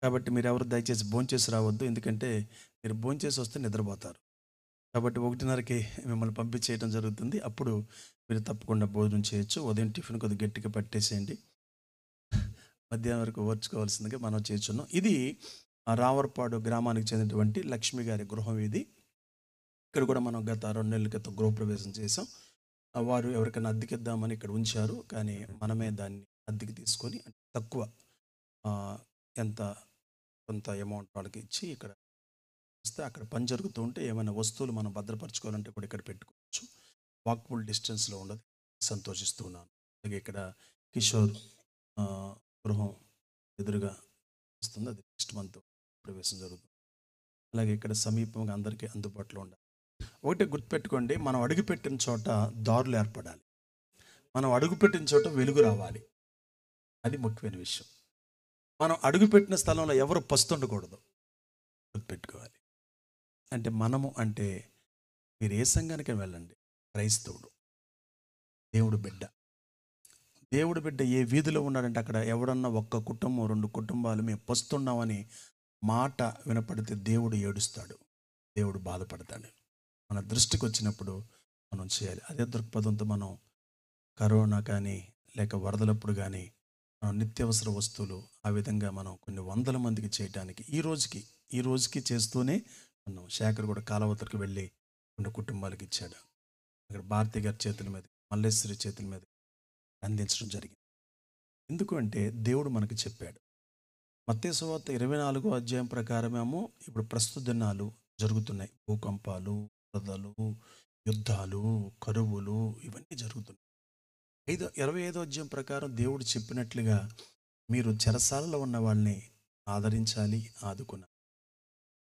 కాబట్టి మీరు ఎవరు దయచేసి భోంచేసి రావద్దు. ఎందుకంటే మీరు భోంచేసి వస్తే నిద్రపోతారు. కాబట్టి 1:30కి మిమ్మల్ని పంపించేయడం జరుగుతుంది. అప్పుడు మీరు తప్పకుండా భోజనం చేయొచ్చు. ఉదయం టిఫిన్ కొద్దిగా గట్టిగా పట్టేసేయండి. మధ్యాహ్నం వరకు ఓర్చుకోవాల్సిందిగా మనం చేస్తున్నాం. ఇది రామరపాడు గ్రామానికి చెందినటువంటి లక్ష్మి గారి గృహం. ఇది ఇక్కడ కూడా మనం గత 2 నెలల క్రితం గృహప్రవేశం చేసాం. వారు ఎవరికైనా అద్దెకిద్దామని ఇక్కడ ఉంచారు. కానీ మనమే దాన్ని అద్దెకి తీసుకొని తక్కువ, ఎంత కొంత అమౌంట్ వాళ్ళకి ఇచ్చి ఇక్కడ వస్తే అక్కడ పని జరుగుతూ ఉంటే ఏమైనా వస్తువులు మనం భద్రపరచుకోవాలంటే కూడా ఇక్కడ పెట్టుకోవచ్చు. వాక్బుల్ డిస్టెన్స్లో ఉండదు. సంతోషిస్తున్నాను. అలాగే ఇక్కడ కిషోర్ గృహం ఎదురుగా వస్తుంది. అది నెక్స్ట్ మంత్ ప్రవేశం జరుగుతుంది. అలాగే ఇక్కడ సమీపంగా అందరికీ అందుబాటులో ఉండాలి. ఒకటి గుర్తుపెట్టుకోండి, మనం అడుగుపెట్టిన చోట దారులు ఏర్పడాలి. మనం అడుగుపెట్టిన చోట వెలుగు రావాలి. అది ముఖ్యమైన విషయం. మనం అడుగుపెట్టిన స్థలంలో ఎవరు పస్తుండకూడదు. గుర్తుపెట్టుకోవాలి. అంటే మనము అంటే మీరు ఏ సంఘానికి వెళ్ళండి, క్రైస్తవుడు, దేవుడు బిడ్డ. దేవుడు బిడ్డ ఏ వీధిలో ఉన్నాడంటే అక్కడ ఎవడన్నా ఒక్క కుటుంబం, 2 కుటుంబాలు మేము పస్తున్నామని మాట వినపడితే దేవుడు ఏడుస్తాడు, దేవుడు బాధపడతాడు. మన దృష్టికి వచ్చినప్పుడు మనం చేయాలి. అదే దృక్పథంతో మనం కరోనా కానీ లేక వరదలప్పుడు కానీ మనం నిత్యావసర వస్తువులు ఆ విధంగా మనం కొన్ని 100 మందికి చేయడానికి ఈ రోజుకి చేస్తూనే ఉన్నాం. శేఖర్ కూడా కాలవతలకు వెళ్ళి కొన్ని కుటుంబాలకు ఇచ్చాడు. అక్కడ భారతి గారి చేతుల మీద, మల్లేశ్వరి చేతుల మీద అందించడం జరిగింది. ఎందుకు అంటే దేవుడు మనకు చెప్పాడు. మత్తయి సువార్త 24వ అధ్యాయం ప్రకారమేమో ఇప్పుడు ప్రస్తుత దినాలు జరుగుతున్నాయి. భూకంపాలు, వరదలు, యుద్ధాలు, కరువులు ఇవన్నీ జరుగుతున్నాయి. 25వ అధ్యాయం ప్రకారం దేవుడు చెప్పినట్లుగా మీరు చెరసాలలో ఉన్న వాళ్ళని ఆదరించాలి, ఆదుకున్నారు.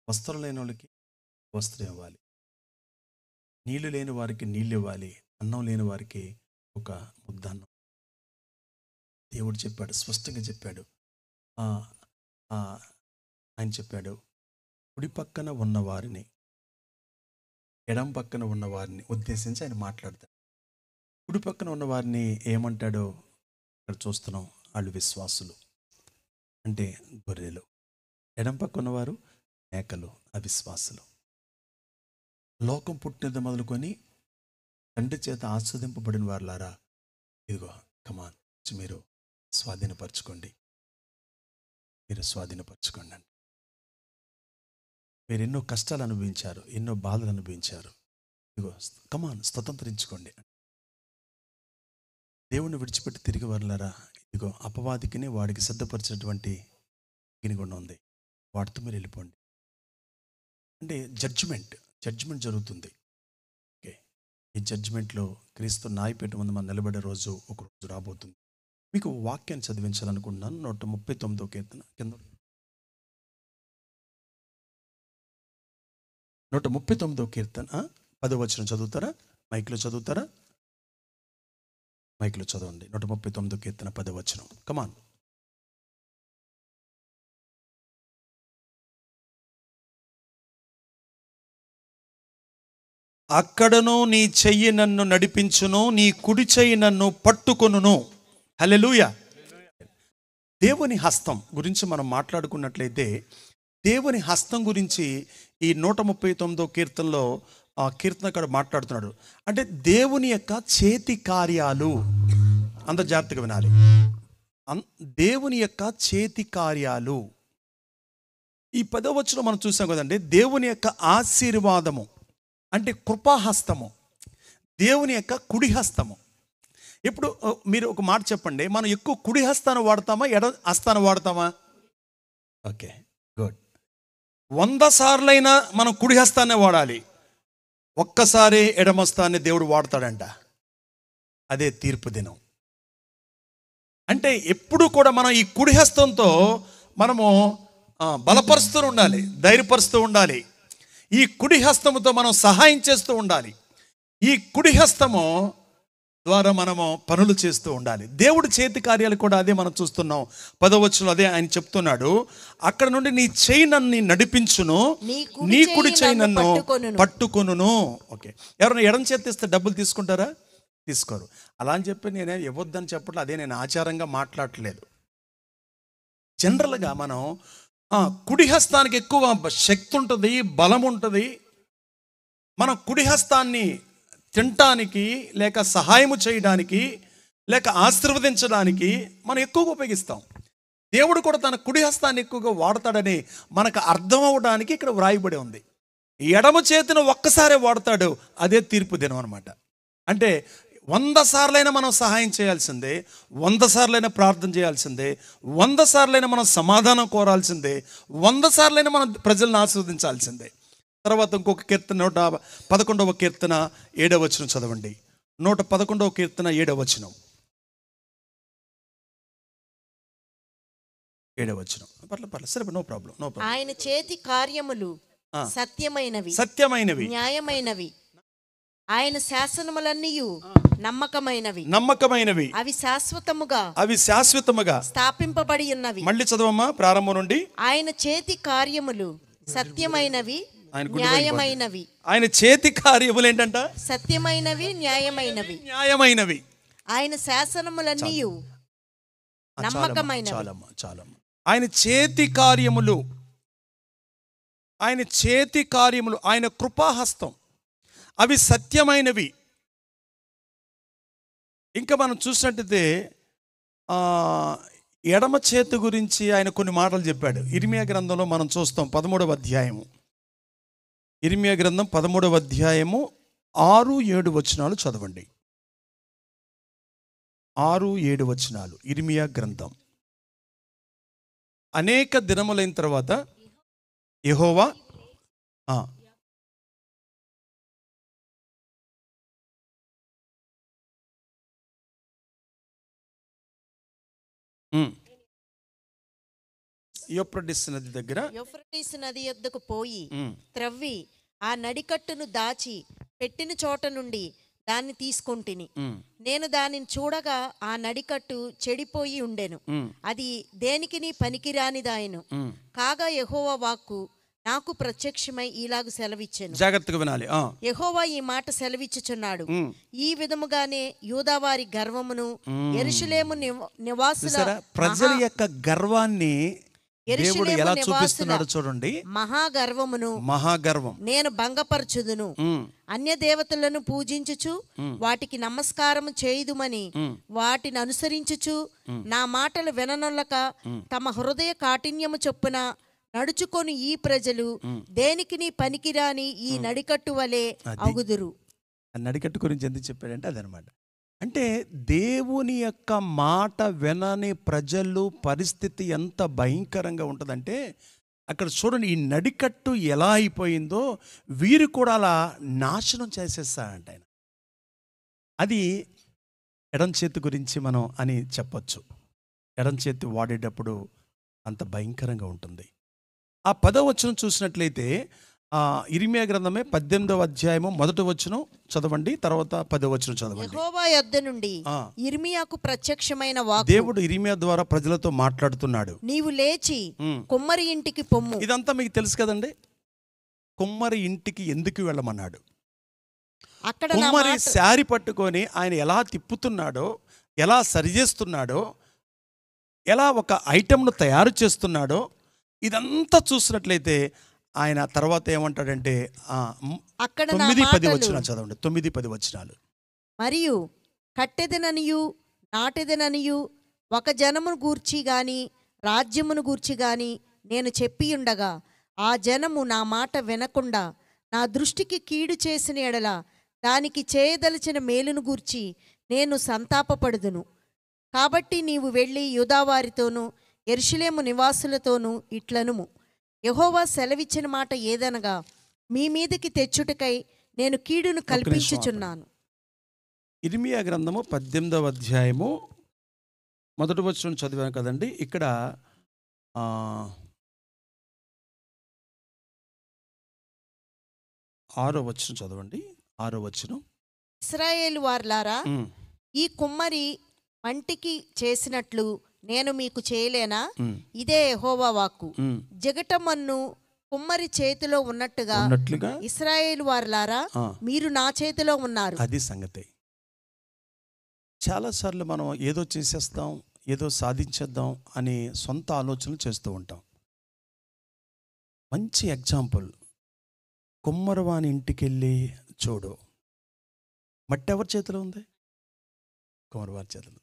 వస్త్రం లేని వాళ్ళకి వస్త్రం ఇవ్వాలి, నీళ్లు లేని వారికి నీళ్ళు ఇవ్వాలి, అన్నం లేని వారికి ఒక ముద్ద అన్నం. దేవుడు చెప్పాడు, స్పష్టంగా చెప్పాడు. ఆయన చెప్పాడు, కుడి పక్కన ఉన్నవారిని, ఎడం పక్కన ఉన్నవారిని ఉద్దేశించి ఆయన మాట్లాడతాడు. కుడి పక్కన ఉన్నవారిని ఏమంటాడో ఇక్కడ చూస్తున్నాం. వాళ్ళు విశ్వాసులు, అంటే గొర్రెలు. ఎడం పక్కన ఉన్నవారు మేకలు, అవిశ్వాసులు. లోకం పుట్టినది మొదలుకొని తండ్రి చేత ఆస్వాదింపబడిన వారులారా, ఇదిగో కమాన్, మీరు స్వాధీనపరచుకోండి, మీరు స్వాధీనపరచుకోండి. మీరు ఎన్నో కష్టాలు అనుభవించారు, ఎన్నో బాధలు అనుభవించారు. ఇదిగో కమాన్, స్వతంత్రించుకోండి. దేవుణ్ణి విడిచిపెట్టి తిరిగి వారులారా, ఇదిగో అపవాదికినే వాడికి సిద్ధపరిచినటువంటి గినిగుండం ఉంది, వాటితో మీరు వెళ్ళిపోండి. అంటే జడ్జిమెంట్ జరుగుతుంది. ఓకే, ఈ జడ్జిమెంట్లో క్రీస్తు న్యాయపీఠం ముందు మనం నిలబడే రోజు ఒక రోజు రాబోతుంది. మీకు వాక్యాన్ని చదివించాలనుకుంటున్నాను. 139వ కీర్తన కింద 139వ కీర్తన 10వ వచనం చదువుతారా? మైక్లో చదువుతారా? మైక్లో చదవండి. 139వ కీర్తన 10వ వచనం. కమాన్. అక్కడను నీ చెయ్యి నన్ను నడిపించును, నీ కుడి చెయ్యి నన్ను పట్టుకొనును. హల్లెలూయా. దేవుని హస్తం గురించి మనం మాట్లాడుకున్నట్లయితే, దేవుని హస్తం గురించి ఈ 139వ కీర్తనలో ఆ కీర్తనకారుడు మాట్లాడుతున్నాడు. అంటే దేవుని యొక్క చేతి కార్యాలు, అంత జాగ్రత్తగా వినాలి. దేవుని యొక్క చేతి కార్యాలు. ఈ 10వ వచనం మనం చూసాం కదండి. దేవుని యొక్క ఆశీర్వాదము అంటే కృపాహస్తము, దేవుని యొక్క కుడి హస్తము. ఇప్పుడు మీరు ఒక మాట చెప్పండి, మనం ఎక్కువ కుడి హస్తాన్ని వాడతామా, ఎడ హస్తాన్ని వాడతామా? Okay, good. 100 సార్లైనా మనం కుడి హస్తాన్ని వాడాలి, ఒక్కసారి ఎడమస్తాన్ని దేవుడు వాడతాడంట. అదే తీర్పు దినం. అంటే ఎప్పుడు కూడా మనం ఈ కుడి హస్తంతో మనము బలపరుస్తూ ఉండాలి, ధైర్యపరుస్తూ ఉండాలి. ఈ కుడి హస్తముతో మనం సహాయం చేస్తూ ఉండాలి. ఈ కుడి హస్తము ద్వారా మనము పనులు చేస్తూ ఉండాలి. దేవుడి చేతి కార్యాలు కూడా అదే మనం చూస్తున్నాం. 10వ వచనంలో అదే ఆయన చెప్తున్నాడు. అక్కడ నుండి నీ చెయ్యి నన్ను నడిపించును, నీ కుడి చెయ్యి నన్ను పట్టుకొనును. ఓకే, ఎవరైనా ఎడం చేతి ఇస్తే డబ్బులు తీసుకుంటారా? తీసుకోరు. అలా అని చెప్పి నేనే ఇవ్వద్దని చెప్పట్లేదు, అదే నేను ఆచారంగా మాట్లాడట్లేదు. జనరల్గా మనం కుడి హస్తానికి ఎక్కువ శక్తి ఉంటుంది, బలం ఉంటుంది. మనం కుడి హస్తాన్ని తినటానికి, లేక సహాయము చేయడానికి, లేక ఆశీర్వదించడానికి మనం ఎక్కువగా ఉపయోగిస్తాం. దేవుడు కూడా తన కుడి హస్తాన్ని ఎక్కువగా వాడతాడని మనకు అర్థం అవ్వడానికి ఇక్కడ వ్రాయబడి ఉంది. ఎడమ చేతిని ఒక్కసారే వాడతాడు, అదే తీర్పు దినం అనమాట. అంటే 100 సార్లైనా మనం సహాయం చేయాల్సిందే, 100 సార్లైనా ప్రార్థన చేయాల్సిందే, 100 సార్లైనా మనం సమాధానం కోరాల్సిందే, 100 సార్లైనా మనం ప్రజలను ఆశీర్వదించాల్సిందే. తర్వాత ఇంకొక కీర్తన 111వ కీర్తన 7వ వచనం చదవండి. 111వ కీర్తన 7వ వచనం. 7వ వచనం. పర్లేదు, సరే, నో ప్రాబ్లం. ఆయన చేతి కార్యములు సత్యమైనవి, న్యాయమైనవి. ఆయన శాసనములన్నీయు నమ్మకమైనవి, అవి శాశ్వతముగా స్థాపింపబడి ఉన్నవి. మళ్ళీ చదవమ్మా, ప్రారంభం నుండి. ఆయన చేతి కార్యములు సత్యమైనవి, న్యాయమైనవి. ఆయన చేతి కార్యములు ఏంటంట? సత్యమైనవి, న్యాయమైనవి. ఆయన శాసనములన్నీయు నమ్మకమైనవి. చాలమ్మా. ఆయన చేతి కార్యములు, ఆయన కృపాహస్తం, అవి సత్యమైనవి. ఇంకా మనం చూసినట్టయితే ఎడమ చేతి గురించి ఆయన కొన్ని మాటలు చెప్పాడు. ఇర్మియా గ్రంథంలో మనం చూస్తాం 13వ అధ్యాయము. ఇర్మియా గ్రంథం 13వ అధ్యాయము 6-7 వచనాలు చదవండి. 6-7 వచనాలు ఇర్మియా గ్రంథం. అనేక దినములైన తర్వాత యెహోవా యూఫ్రటీసు నది దగ్గర, యూఫ్రటీసు నది యొద్దకు పోయి త్రవ్వి ఆ నడికట్టును దాచి పెట్టిన చోట నుండి దాన్ని తీసుకొంటిని. నేను దానిని చూడగా ఆ నడికట్టు చెడిపోయి ఉండెను, అది దేనికిని పనికిరానిదాయను. కాగా యెహోవా వాక్కు నాకు ప్రత్యక్షమై ఇలాగు సెలవిచ్చెను. జాగ్రత్తగా వినాలి. యెహోవా ఈ మాట సెలవిచ్చుచున్నాడు, ఈ విధముగానే యూదావారి గర్వమును, యెరూషలేము నివాసుల ప్రజల యొక్క గర్వాన్ని దేవుడు ఎలా చూపిస్తున్నాడు చూడండి. మహాగర్వం నేను భంగపరచుదును, అన్య దేవతలను పూజించుచు వాటికి నమస్కారం చేయుదుమని వాటిని అనుసరించుచు నా మాటలు విననొల్లక తమ హృదయ కాఠిన్యము చొప్పున నడుచుకొని ఈ ప్రజలు దేనికిని పనికిరాని ఈ నడికట్టు వలె అగుదురు. నడికట్టు గురించి ఎందుకు చెప్పాడంటే అదనమాట. అంటే దేవుని యొక్క మాట వినని ప్రజలు పరిస్థితి ఎంత భయంకరంగా ఉంటుందంటే, అక్కడ చూడండి ఈ నడికట్టు ఎలా అయిపోయిందో వీరు కూడా అలా నాశనం చేసేస్తారంట ఆయన. అది ఎడం చేతి గురించి మనం అని చెప్పొచ్చు. ఎడం చేతి వాడేటప్పుడు అంత భయంకరంగా ఉంటుంది. ఆ 10వ వచనం చూసినట్లయితే ఇర్మియా గ్రంథమే 18వ అధ్యాయము 1వ వచనం చదవండి, తర్వాత 10వ వచనం చదవండి. యెహోవా యొద్ద నుండి ఇర్మియాకు ప్రత్యక్షమైన వాక్కు. దేవుడు ఇర్మియా ద్వారా ప్రజలతో మాట్లాడుతున్నాడు. నీవు లేచి కుమ్మరి ఇంటికి పొమ్ము. ఇదంతా మీకు తెలుసు కదండి. కుమ్మరి ఇంటికి ఎందుకు వెళ్ళమన్నాడు? అక్కడ కుమ్మరి శారీ పట్టుకొని ఆయన ఎలా తిప్పుతున్నాడో, ఎలా సరిచేస్తున్నాడో, ఎలా ఒక ఐటెంను తయారు చేస్తున్నాడో, ఇదంతా చూసినట్లయితే ఆయన తర్వాత ఏమంటాడంటే అక్కడ నా 9-10 మాటలు వచనాలు చదవండి. 9-10 వచనాలు. మరియు కట్టెదననియు నాటెదననియు ఒక జనమును గూర్చి గాని రాజ్యమును గూర్చి గాని నేను చెప్పియుండగా ఆ జనము నా మాట వినకుండా నా దృష్టికి కీడు చేసిన ఎడల దానికి చేయదలిచిన మేలును గూర్చి నేను సంతాపపడుదును. కాబట్టి నీవు వెళ్ళి యూదావారితోనూ యెరూషలేము నివాసులతోనూ ఇట్లనుము, యెహోవా సెలవిచ్చిన మాట ఏదనగా మీ మీదకి తెచ్చుటకై నేను కీడును కల్పించుచున్నాను. ఇర్మియా గ్రంథము 18వ అధ్యాయము మొదటి వచనం చదివాను కదండి. ఇక్కడ 6వ వచనం చదవండి. 6వ వచనం. ఇశ్రాయేలు వార్లారా, ఈ కుమ్మరి మంటికి చేసినట్లు నేను మీకు చేయలేనా? ఇదే యెహోవా వాక్కు. జగటమన్ను కుమ్మరి చేతిలో ఉన్నట్టుగా ఇశ్రాయేలు వార్లారా మీరు నా చేతిలో ఉన్నారు. అది సంగతి. చాలాసార్లు మనం ఏదో చేసేస్తాం, ఏదో సాధించేద్దాం అని సొంత ఆలోచనలు చేస్తూ ఉంటాం. మంచి ఎగ్జాంపుల్, కుమ్మరవాని ఇంటికి వెళ్ళి చూడు, మట్టి ఎవరి చేతిలో ఉంది? కుమ్మరవాని చేతిలో.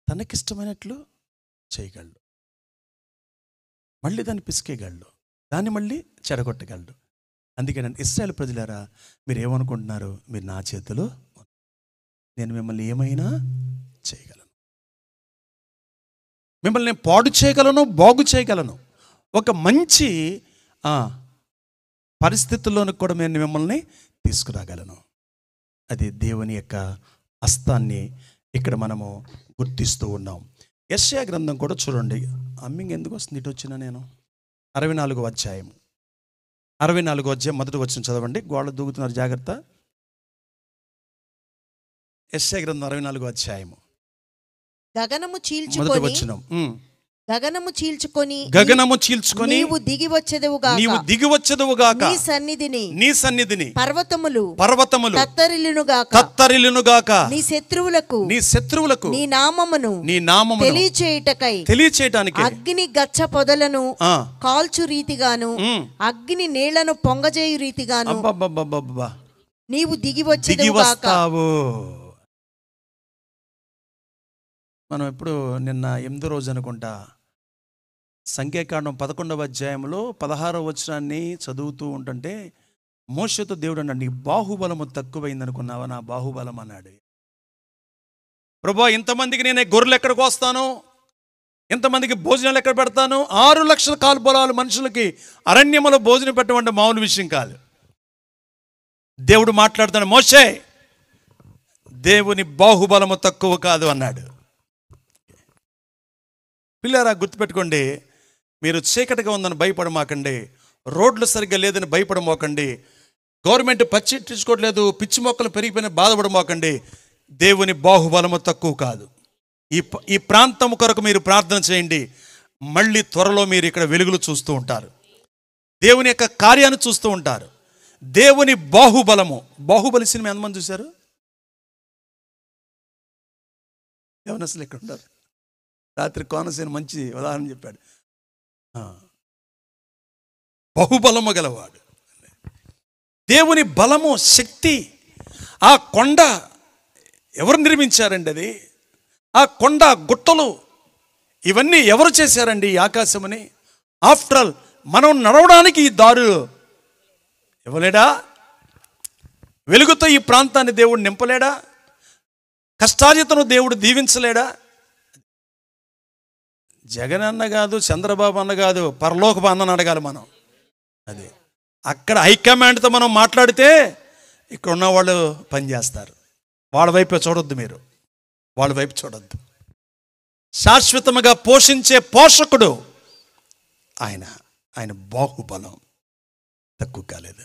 తనకిష్టమైనట్లు చేయగలడు, మళ్ళీ దాన్ని పిసికేయగలడు, దాన్ని మళ్ళీ చెడగొట్టగలడు. అందుకే ఇశ్రాయేలు ప్రజలారా, మీరు ఏమనుకుంటున్నారు? మీరు నా చేతిలో, నేను మిమ్మల్ని ఏమైనా చేయగలను, మిమ్మల్ని నేను పాడు చేయగలను, బాగు చేయగలను. ఒక మంచి పరిస్థితుల్లోనికి కూడా నేను మిమ్మల్ని తీసుకురాగలను. అది దేవుని యొక్క హస్తాన్ని ఇక్కడ మనము గుర్తిస్తూ ఉన్నాం. యెషయా గ్రంథం కూడా చూడండి. అమ్మింగ్ ఎందుకు వస్తుంది? ఇటు వచ్చినా నేను 64వ అధ్యాయం. 64వ అధ్యాయం మొదటి వచనం చదవండి. గోడ దూకుతున్నారు, జాగ్రత్త. యెషయా గ్రంథం 64వ అధ్యాయము గగనము మొదటి వచనం. గగనము చీల్చుకొని నీవు దిగి వచ్చెదవుగాక నీ సన్నిధిని పర్వతములు తత్తరిల్లునుగాక నీ శత్రువులకు నీ నామమును తెలియచేయటానికి అగ్ని గచ్చ పొదలను కాల్చు రీతిగాను అగ్ని నీళ్లను పొంగజేయు రీతిగాను నీవు దిగి వచ్చెదవుగాక. మనం ఎప్పుడు నిన్న 8వ రోజు అనుకుంటా సంఖ్యాకాండం 11వ అధ్యాయంలో 16వ వచనాన్ని చదువుతూ ఉంటుంటే మోషేతో దేవుడు అన్నాడు, నీ బాహుబలము తక్కువైందనుకున్నావా? నా బాహుబలం అన్నాడు. ప్రభువా, ఇంతమందికి నేను గొర్రెలు ఎక్కడికి వస్తాను, ఇంతమందికి భోజనాలు ఎక్కడ పెడతాను? 6 లక్షల కాల్బలాలు మనుషులకి అరణ్యములో భోజనం పెట్టమంటే మామూలు విషయం కాదు. దేవుడు మాట్లాడుతాడు, మోషే, దేవుని బాహుబలము తక్కువ కాదు అన్నాడు. పిల్లారా, గుర్తుపెట్టుకోండి, మీరు చీకటిగా ఉందని భయపడమాకండి, రోడ్లు సరిగ్గా లేదని భయపడమోకండి, గవర్నమెంట్ పచ్చిట్టించుకోవట్లేదు, పిచ్చి మొక్కలు పెరిగిపోయిన బాధపడమోకండి. దేవుని బాహుబలము తక్కువ కాదు. ఈ ప్రాంతం కొరకు మీరు ప్రార్థన చేయండి. మళ్ళీ త్వరలో మీరు ఇక్కడ వెలుగులు చూస్తూ ఉంటారు, దేవుని యొక్క కార్యాన్ని చూస్తూ ఉంటారు. దేవుని బాహుబలము. బాహుబలి సినిమా ఎంతమంది చూశారు? ఎవరు అసలు ఇక్కడ ఉంటారు? రాత్రి కోనసీన మంచి ఉదాహరణ చెప్పాడు. బహుబలము గలవాడు, దేవుని బలము, శక్తి. ఆ కొండ ఎవరు నిర్మించారండి? అది ఆ కొండ, గుట్టలు, ఇవన్నీ ఎవరు చేశారండి? ఈ ఆకాశమని. ఆఫ్టర్ ఆల్ మనం నడవడానికి ఈ దారులు ఇవ్వలేడా? వెలుగుతో ఈ ప్రాంతాన్ని దేవుడు నింపలేడా? కష్టార్జితను దేవుడు దీవించలేడా? జగన్ అన్న కాదు, చంద్రబాబు అన్న కాదు, పరలోకపు అన్నని అడగాలి మనం. అది అక్కడ హైకమాండ్తో మనం మాట్లాడితే ఇక్కడ ఉన్నవాళ్ళు పనిచేస్తారు. వాళ్ళ వైపు చూడొద్దు, మీరు వాళ్ళ వైపు చూడొద్దు. శాశ్వతముగా పోషించే పోషకుడు ఆయన బాహుబలం తక్కువ కాలేదు.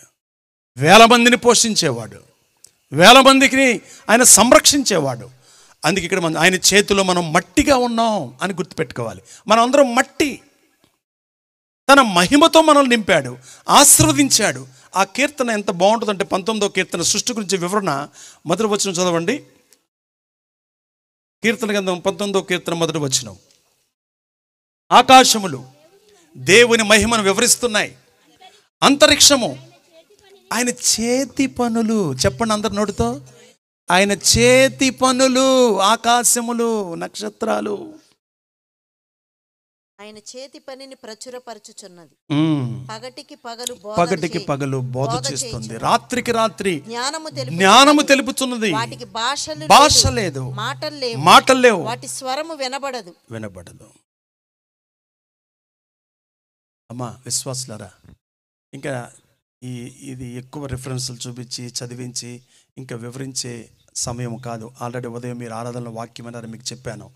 1000 మందిని పోషించేవాడు, 1000 మందికి ఆయన సంరక్షించేవాడు. అందుకే ఇక్కడ ఆయన చేతిలో మనం మట్టిగా ఉన్నాం అని గుర్తుపెట్టుకోవాలి. మనం అందరం మట్టి. తన మహిమతో మనల్ని నింపాడు, ఆశీర్వదించాడు. ఆ కీర్తన ఎంత బాగుంటుందంటే 19వ కీర్తన సృష్టి గురించి వివరణ. మొదటి వచనం చదవండి. కీర్తన గ్రంథం 19వ కీర్తన మొదటి వచనం. ఆకాశములు దేవుని మహిమను వివరిస్తున్నాయి, అంతరిక్షము ఆయన చేతి పనులు. చెప్పండి అందరు నోటితో, ఆయన చేతి పనులు. ఆకాశములు, నక్షత్రాలు ఆయన చేతి పనిని ప్రచురపరచుచున్నది. ఉమ్. పగటికి పగలు పగటికి పగలు బోధ చేస్తుంది, రాత్రికి రాత్రి జ్ఞానము జ్ఞానము తెలుపుతున్నది. వాటికి భాష లేదు, మాటలు లేవు, వాటి స్వరము వినబడదు. అమ్మా విశ్వాసులారా, ఇంకా ఇది ఎక్కువ రిఫరెన్సులు చూపించి చదివించి ఇంకా వివరించే సమయం కాదు. ఆల్రెడీ ఉదయం మీరు ఆరాధనలో వాక్యం అన్నారు, మీకు చెప్పాను.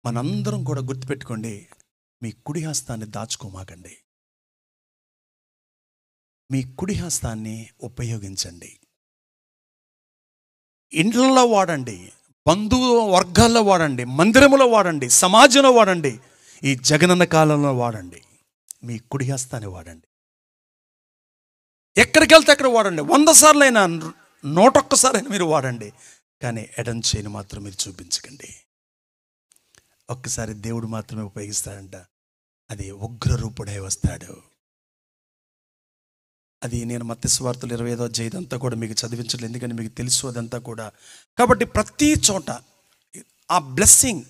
మనందరం కూడా గుర్తుపెట్టుకోండి, మీ కుడి హస్తాన్ని దాచుకోమాకండి. మీ కుడి హస్తాన్ని ఉపయోగించండి. ఇండ్లలో వాడండి, బంధువు వర్గాల్లో వాడండి, మందిరములో వాడండి, సమాజంలో వాడండి, ఈ జగనన్న కాలంలో వాడండి. మీ కుడి హస్తాన్ని వాడండి. ఎక్కడికి వెళ్తే అక్కడ వాడండి. 100 సార్లైనా 101 సార్లైనా మీరు వాడండి. కానీ ఎడం చేయని మాత్రం మీరు చూపించకండి. ఒక్కసారి దేవుడు మాత్రమే ఉపయోగిస్తాడంట. అది ఉగ్ర రూపుడై వస్తాడు. అది నేను మత్తయి సువార్తలు 25వ అధ్యాయం అంతా కూడా మీకు చదివించలేదు, ఎందుకంటే మీకు తెలుసు అదంతా కూడా. కాబట్టి ప్రతి చోట ఆ బ్లెస్సింగ్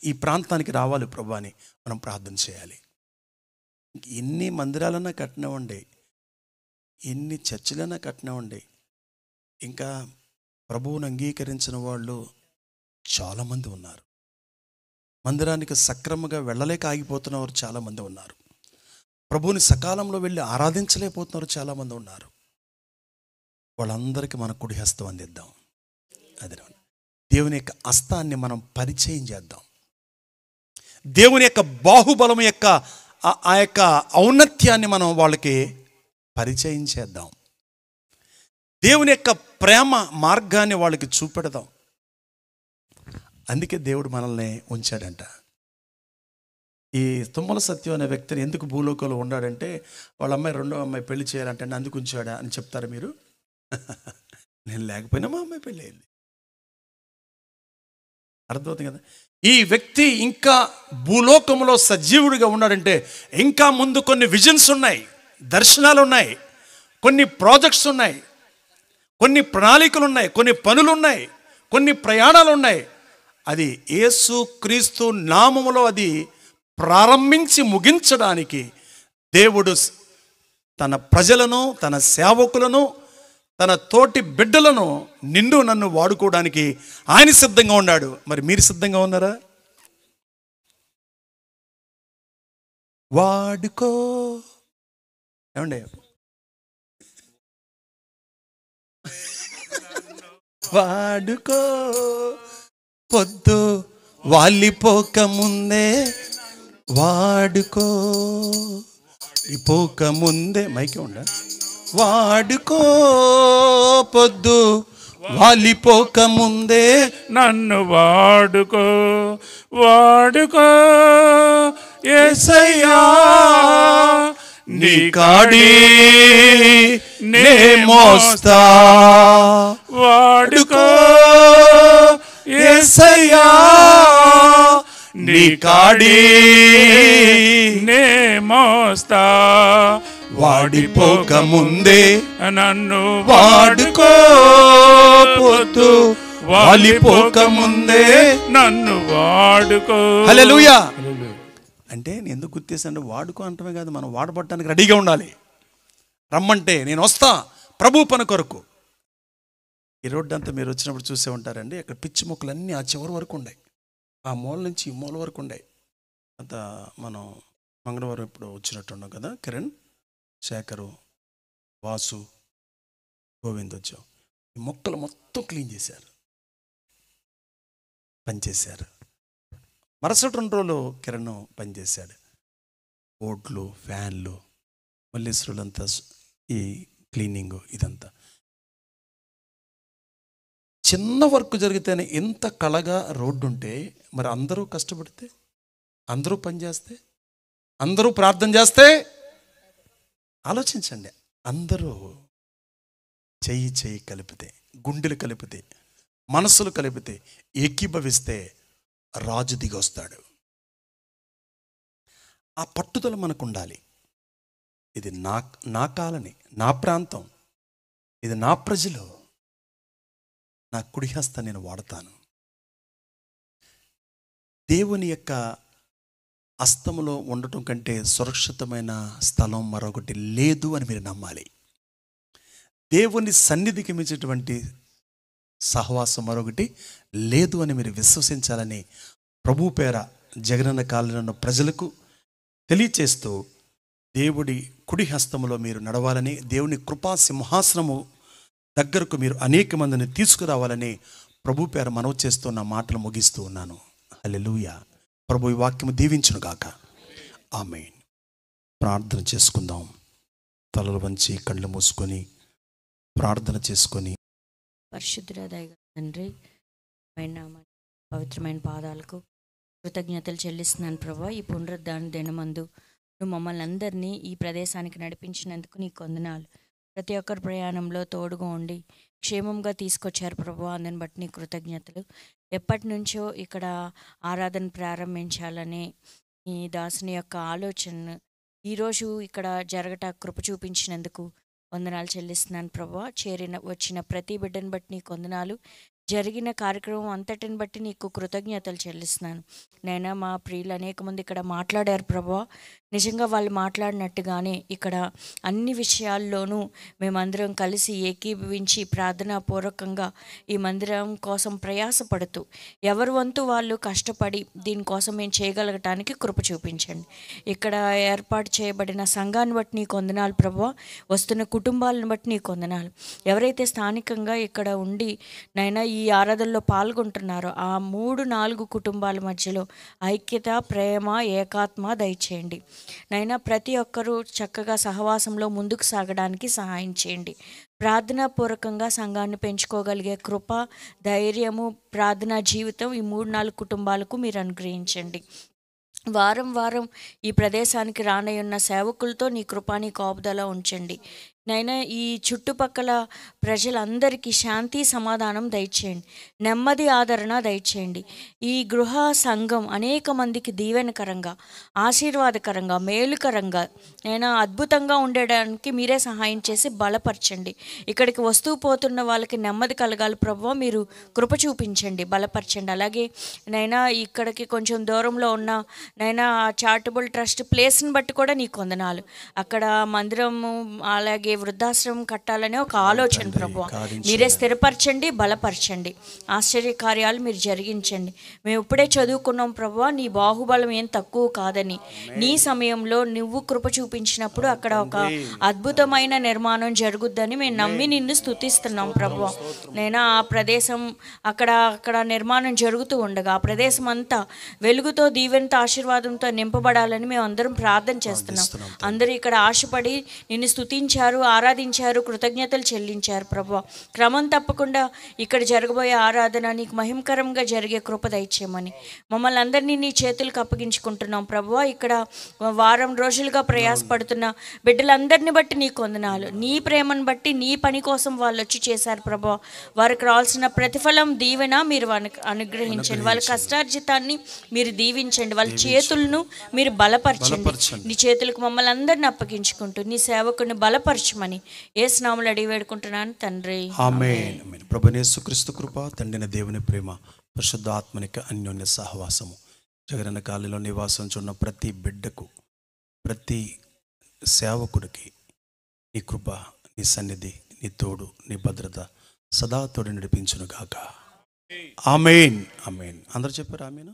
ఈ ప్రాంతానికి రావాలి ప్రభు అని మనం ప్రార్థన చేయాలి. ఎన్ని మందిరాలన్నా కట్టినవ్వండి, ఎన్ని చర్చిలన్నా కట్టినవ్వండి, ఇంకా ప్రభువుని అంగీకరించిన వాళ్ళు చాలామంది ఉన్నారు. మందిరానికి సక్రమంగా వెళ్ళలేక ఆగిపోతున్న వారు చాలామంది ఉన్నారు. ప్రభువుని సకాలంలో వెళ్ళి ఆరాధించలేకపోతున్నారు చాలామంది ఉన్నారు. వాళ్ళందరికీ మన కుడి హస్తం అందిద్దాం. అదే దేవుని యొక్క హస్తాన్ని మనం పరిచయం చేద్దాం. దేవుని యొక్క బాహుబలం యొక్క ఆ యొక్క ఔన్నత్యాన్ని మనం వాళ్ళకి పరిచయం చేద్దాం. దేవుని యొక్క ప్రేమ మార్గాన్ని వాళ్ళకి చూపెడదాం. అందుకే దేవుడు మనల్ని ఉంచాడంట. ఈ తుమ్మల సత్యం అనే వ్యక్తిని ఎందుకు భూలోకంలో ఉన్నాడంటే, వాళ్ళ అమ్మాయి రెండో అమ్మాయి పెళ్లి చేయాలంటే అందుకు ఉంచాడా అని చెప్తారా మీరు? నేను లేకపోయినా మా అమ్మాయి పెళ్ళి అయింది. అర్థమవుతుంది కదా. ఈ వ్యక్తి ఇంకా భూలోకంలో సజీవుడిగా ఉన్నాడంటే ఇంకా ముందు కొన్ని విజన్స్ ఉన్నాయి, దర్శనాలు ఉన్నాయి, కొన్ని ప్రాజెక్ట్స్ ఉన్నాయి, కొన్ని ప్రణాళికలు ఉన్నాయి, కొన్ని పనులు ఉన్నాయి, కొన్ని ప్రయాణాలు ఉన్నాయి. అది యేసు క్రీస్తు నామములో అది ప్రారంభించి ముగించడానికి దేవుడు తన ప్రజలను, తన సేవకులను, తన తోటి బిడ్డలను, నిన్ను నన్ను వాడుకోవడానికి ఆయన సిద్ధంగా ఉన్నాడు. మరి మీరు సిద్ధంగా ఉన్నారా? వాడుకో ఏమండి, వాడుకో, పొద్దు వాలిపోక ముందే వాడుకో, పోక ముందే మైకే ఉండ వాడుకో, పొద్దు వాలిపోక ముందే నన్ను వాడుకో, వాడుకో యేసయ్యా, నీ కాడి నే మోస్తా, వాడుకో యేసయ్యా, నీ కాడి నే మోస్తా, వాడిపోక ముందే నన్ను వాడుకో, పొద్దు వాలిపోక ముందే నన్ను వాడుకో. హల్లెలూయా. అంటే నేను ఎందుకు గుర్తిస్తాను, వాడుకో అంటమే కాదు, మనం వాడబడటానికి రెడీగా ఉండాలి. రమ్మంటే నేను వస్తా ప్రభు పని కొరకు. ఈ రోడ్డు అంతా మీరు వచ్చినప్పుడు చూసే ఉంటారండి, అక్కడ పిచ్చి మొక్కలన్నీ ఆ చివరి వరకు ఉన్నాయి, ఆ మూల నుంచి ఈ మూల వరకు ఉన్నాయి. అంత మనం మంగళవారం ఇప్పుడు వచ్చినట్టున్నాం కదా, కిరణ్, శేఖరు, వాసు, గోవింద్ వచ్చాం. ఈ మొక్కలు మొత్తం క్లీన్ చేశారు, పనిచేశారు. మరుసటి 2 రోజులు కిరణ్ పనిచేశాడు. ఓట్లు, ఫ్యాన్లు, మల్లీశ్వరులంతా ఈ క్లీనింగ్, ఇదంతా చిన్న వర్క్ జరిగితేనే ఎంత కళగా రోడ్డు ఉంటే, మరి అందరూ కష్టపడితే, అందరూ పనిచేస్తే, అందరూ ప్రార్థన చేస్తే, ఆలోచించండి, అందరూ చెయ్యి కలిపితే, గుండెలు కలిపితే, మనస్సులు కలిపితే, ఏకీభవిస్తే రాజు దిగొస్తాడు. ఆ పట్టుదల మనకు ఉండాలి. ఇది నా కాలనీ, నా ప్రాంతం, ఇది నా ప్రజలు, నా కుడి హస్తం నేను వాడతాను. దేవుని యొక్క హస్తములో ఉండటం కంటే సురక్షితమైన స్థలం మరొకటి లేదు అని మీరు నమ్మాలి. దేవుని సన్నిధికి మించినటువంటి సహవాసం మరొకటి లేదు అని మీరు విశ్వసించాలని ప్రభు పేర జగనన్న కాలంలో ఉన్న ప్రజలకు తెలియచేస్తూ, దేవుడి కుడి హస్తములో మీరు నడవాలని, దేవుని కృపా సింహాసనము దగ్గరకు మీరు అనేక మందిని తీసుకురావాలని ప్రభు పేర మనవి చేస్తున్న మాటలు ముగిస్తూ ఉన్నాను. హల్లెలూయా. ప్రభు ఈ వాక్యము దీవించును గాక. ఆమేన్. ప్రార్థన చేసుకుందాం. తలలు వంచి కళ్ళు మూసుకొని ప్రార్థన చేసుకొని. పరిశుద్ధుడ దయగల తండ్రి, పవిత్రమైన పాదాలకు కృతజ్ఞతలు చెల్లిస్తున్నాను ప్రభా. ఈ పునరుద్ధాన దినమందు నువ్వు మమ్మల్ని అందరినీ ఈ ప్రదేశానికి నడిపించినందుకు నీకు వందనాలు. ప్రతి ఒక్కరి ప్రయాణంలో తోడుగా ఉండి క్షేమంగా తీసుకొచ్చారు ప్రభా, అందుని బట్టి నీ కృతజ్ఞతలు. ఎప్పటి నుంచో ఇక్కడ ఆరాధన ప్రారంభించాలనే ఈ దాసుని యొక్క ఆలోచన ఈరోజు ఇక్కడ జరగట కృప చూపించినందుకు వందనాలు చెల్లిస్తున్నాను ప్రభా. వచ్చిన ప్రతి బిడ్డను బట్టి నీకు వందనాలు. జరిగిన కార్యక్రమం అంతటిని బట్టి నీకు కృతజ్ఞతలు చెల్లిస్తున్నాను. నైనా మా ప్రియులు అనేక మంది ఇక్కడ మాట్లాడారు ప్రభా. నిజంగా వాళ్ళు మాట్లాడినట్టుగానే ఇక్కడ అన్ని విషయాల్లోనూ మేమందరం కలిసి ఏకీభవించి ప్రార్థనాపూర్వకంగా ఈ మందిరం కోసం ప్రయాసపడుతూ ఎవరి వంతు వాళ్ళు కష్టపడి దీనికోసం మేము చేయగలగటానికి కృప చూపించండి. ఇక్కడ ఏర్పాటు చేయబడిన సంఘాన్ని బట్టి నీకు వందనాలు ప్రభా. వస్తున్న కుటుంబాలను బట్టి నీకు వందనాలు. ఎవరైతే స్థానికంగా ఇక్కడ ఉండి నైనా ఈ ఆరాధనలో పాల్గొంటున్నారో ఆ 3-4 కుటుంబాల మధ్యలో ఐక్యత, ప్రేమ, ఏకాత్మ దయచేయండి. నైనా ప్రతి ఒక్కరూ చక్కగా సహవాసంలో ముందుకు సాగడానికి సహాయం చేయండి. ప్రార్థనాపూర్వకంగా సంఘాన్ని పెంచుకోగలిగే కృప, ధైర్యము, ప్రార్థనా జీవితం ఈ 3-4 కుటుంబాలకు మీరు అనుగ్రహించండి. వారం వారం ఈ ప్రదేశానికి రానయ్యున్న సేవకులతో నీ కృపా, నీ కాపుదల ఉంచండి. నైనా ఈ చుట్టుపక్కల ప్రజలందరికీ శాంతి, సమాధానం దయచేయండి. నెమ్మది, ఆదరణ దయచేయండి. ఈ గృహ సంఘం అనేక మందికి దీవెనకరంగా, ఆశీర్వాదకరంగా, మేలుకరంగా నైనా అద్భుతంగా ఉండడానికి మీరే సహాయం చేసి బలపరచండి. ఇక్కడికి వస్తూ పోతున్న వాళ్ళకి నెమ్మది కలగాలి ప్రభువా, మీరు కృప చూపించండి, బలపరచండి. అలాగే నైనా ఇక్కడికి కొంచెం దూరంలో ఉన్న నైనా చారిటబుల్ ట్రస్ట్ ప్లేస్ని బట్టి కూడా నీకు వందనాలు. అక్కడ మందిరము అలాగే వృద్ధాశ్రమం కట్టాలనే ఒక ఆలోచన ప్రభువా, మీరే స్థిరపరచండి, బలపరచండి. ఆశ్చర్య కార్యాలు మీరు జరిగించండి. మేము ఇప్పుడే చదువుకున్నాం ప్రభువా, నీ బాహుబలం ఏం తక్కువ కాదని. నీ సమయంలో నువ్వు కృప చూపించినప్పుడు అక్కడ ఒక అద్భుతమైన నిర్మాణం జరుగుద్దని మేము నమ్మి నిన్ను స్తుతిస్తున్నాం ప్రభువా. నేను ఆ ప్రదేశం అక్కడ నిర్మాణం జరుగుతూ ఉండగా ఆ ప్రదేశం అంతా వెలుగుతో, దీవెనతో, ఆశీర్వాదంతో నింపబడాలని మేము అందరం ప్రార్థన చేస్తున్నాం. అందరూ ఇక్కడ ఆశపడి నిన్ను స్తుతించారు, ఆరాధించారు, కృతజ్ఞతలు చెల్లించారు ప్రభువా. క్రమం తప్పకుండా ఇక్కడ జరగబోయే ఆరాధన నీకు మహిమకరంగా జరిగే కృప దయచేయమని మమ్మల్ని అందరినీ నీ చేతులకు అప్పగించుకుంటున్నాం ప్రభువా. ఇక్కడ వారం రోజులుగా ప్రయాసపడుతున్న బిడ్డలందరినీ బట్టి నీకు వందనాలు. నీ ప్రేమను బట్టి నీ పని కోసం వాళ్ళు వచ్చి చేశారు ప్రభువా. వారికి రావాల్సిన ప్రతిఫలం, దీవెన మీరు వారికి అనుగ్రహించండి. వాళ్ళ కష్టార్జితాన్ని మీరు దీవించండి. వాళ్ళ చేతులను మీరు బలపరచండి. నీ చేతులకు మమ్మల్ని అందరిని అప్పగించుకుంటూ నీ సేవకుని బలపరచమని యేసు నామములో అడిగి వేడుకుంటున్నాను తండ్రి. ఆమేన్. ప్రభువైన యేసుక్రీస్తు కృప, తండ్రిన దేవుని ప్రేమ, పరిశుద్ధాత్మనిక అన్యోన్య సహవాసము జగనన్న కాలనీలో నివాసించున్న ప్రతి బిడ్డకు, ప్రతి సేవకుడికి నీ కృప, నీ సన్నిధి, నీ తోడు, నీ భద్రత సదా తోడు నడిపించును గాక. ఆమేన్. ఆమేన్. అందరూ చెప్పారు ఆమేన్.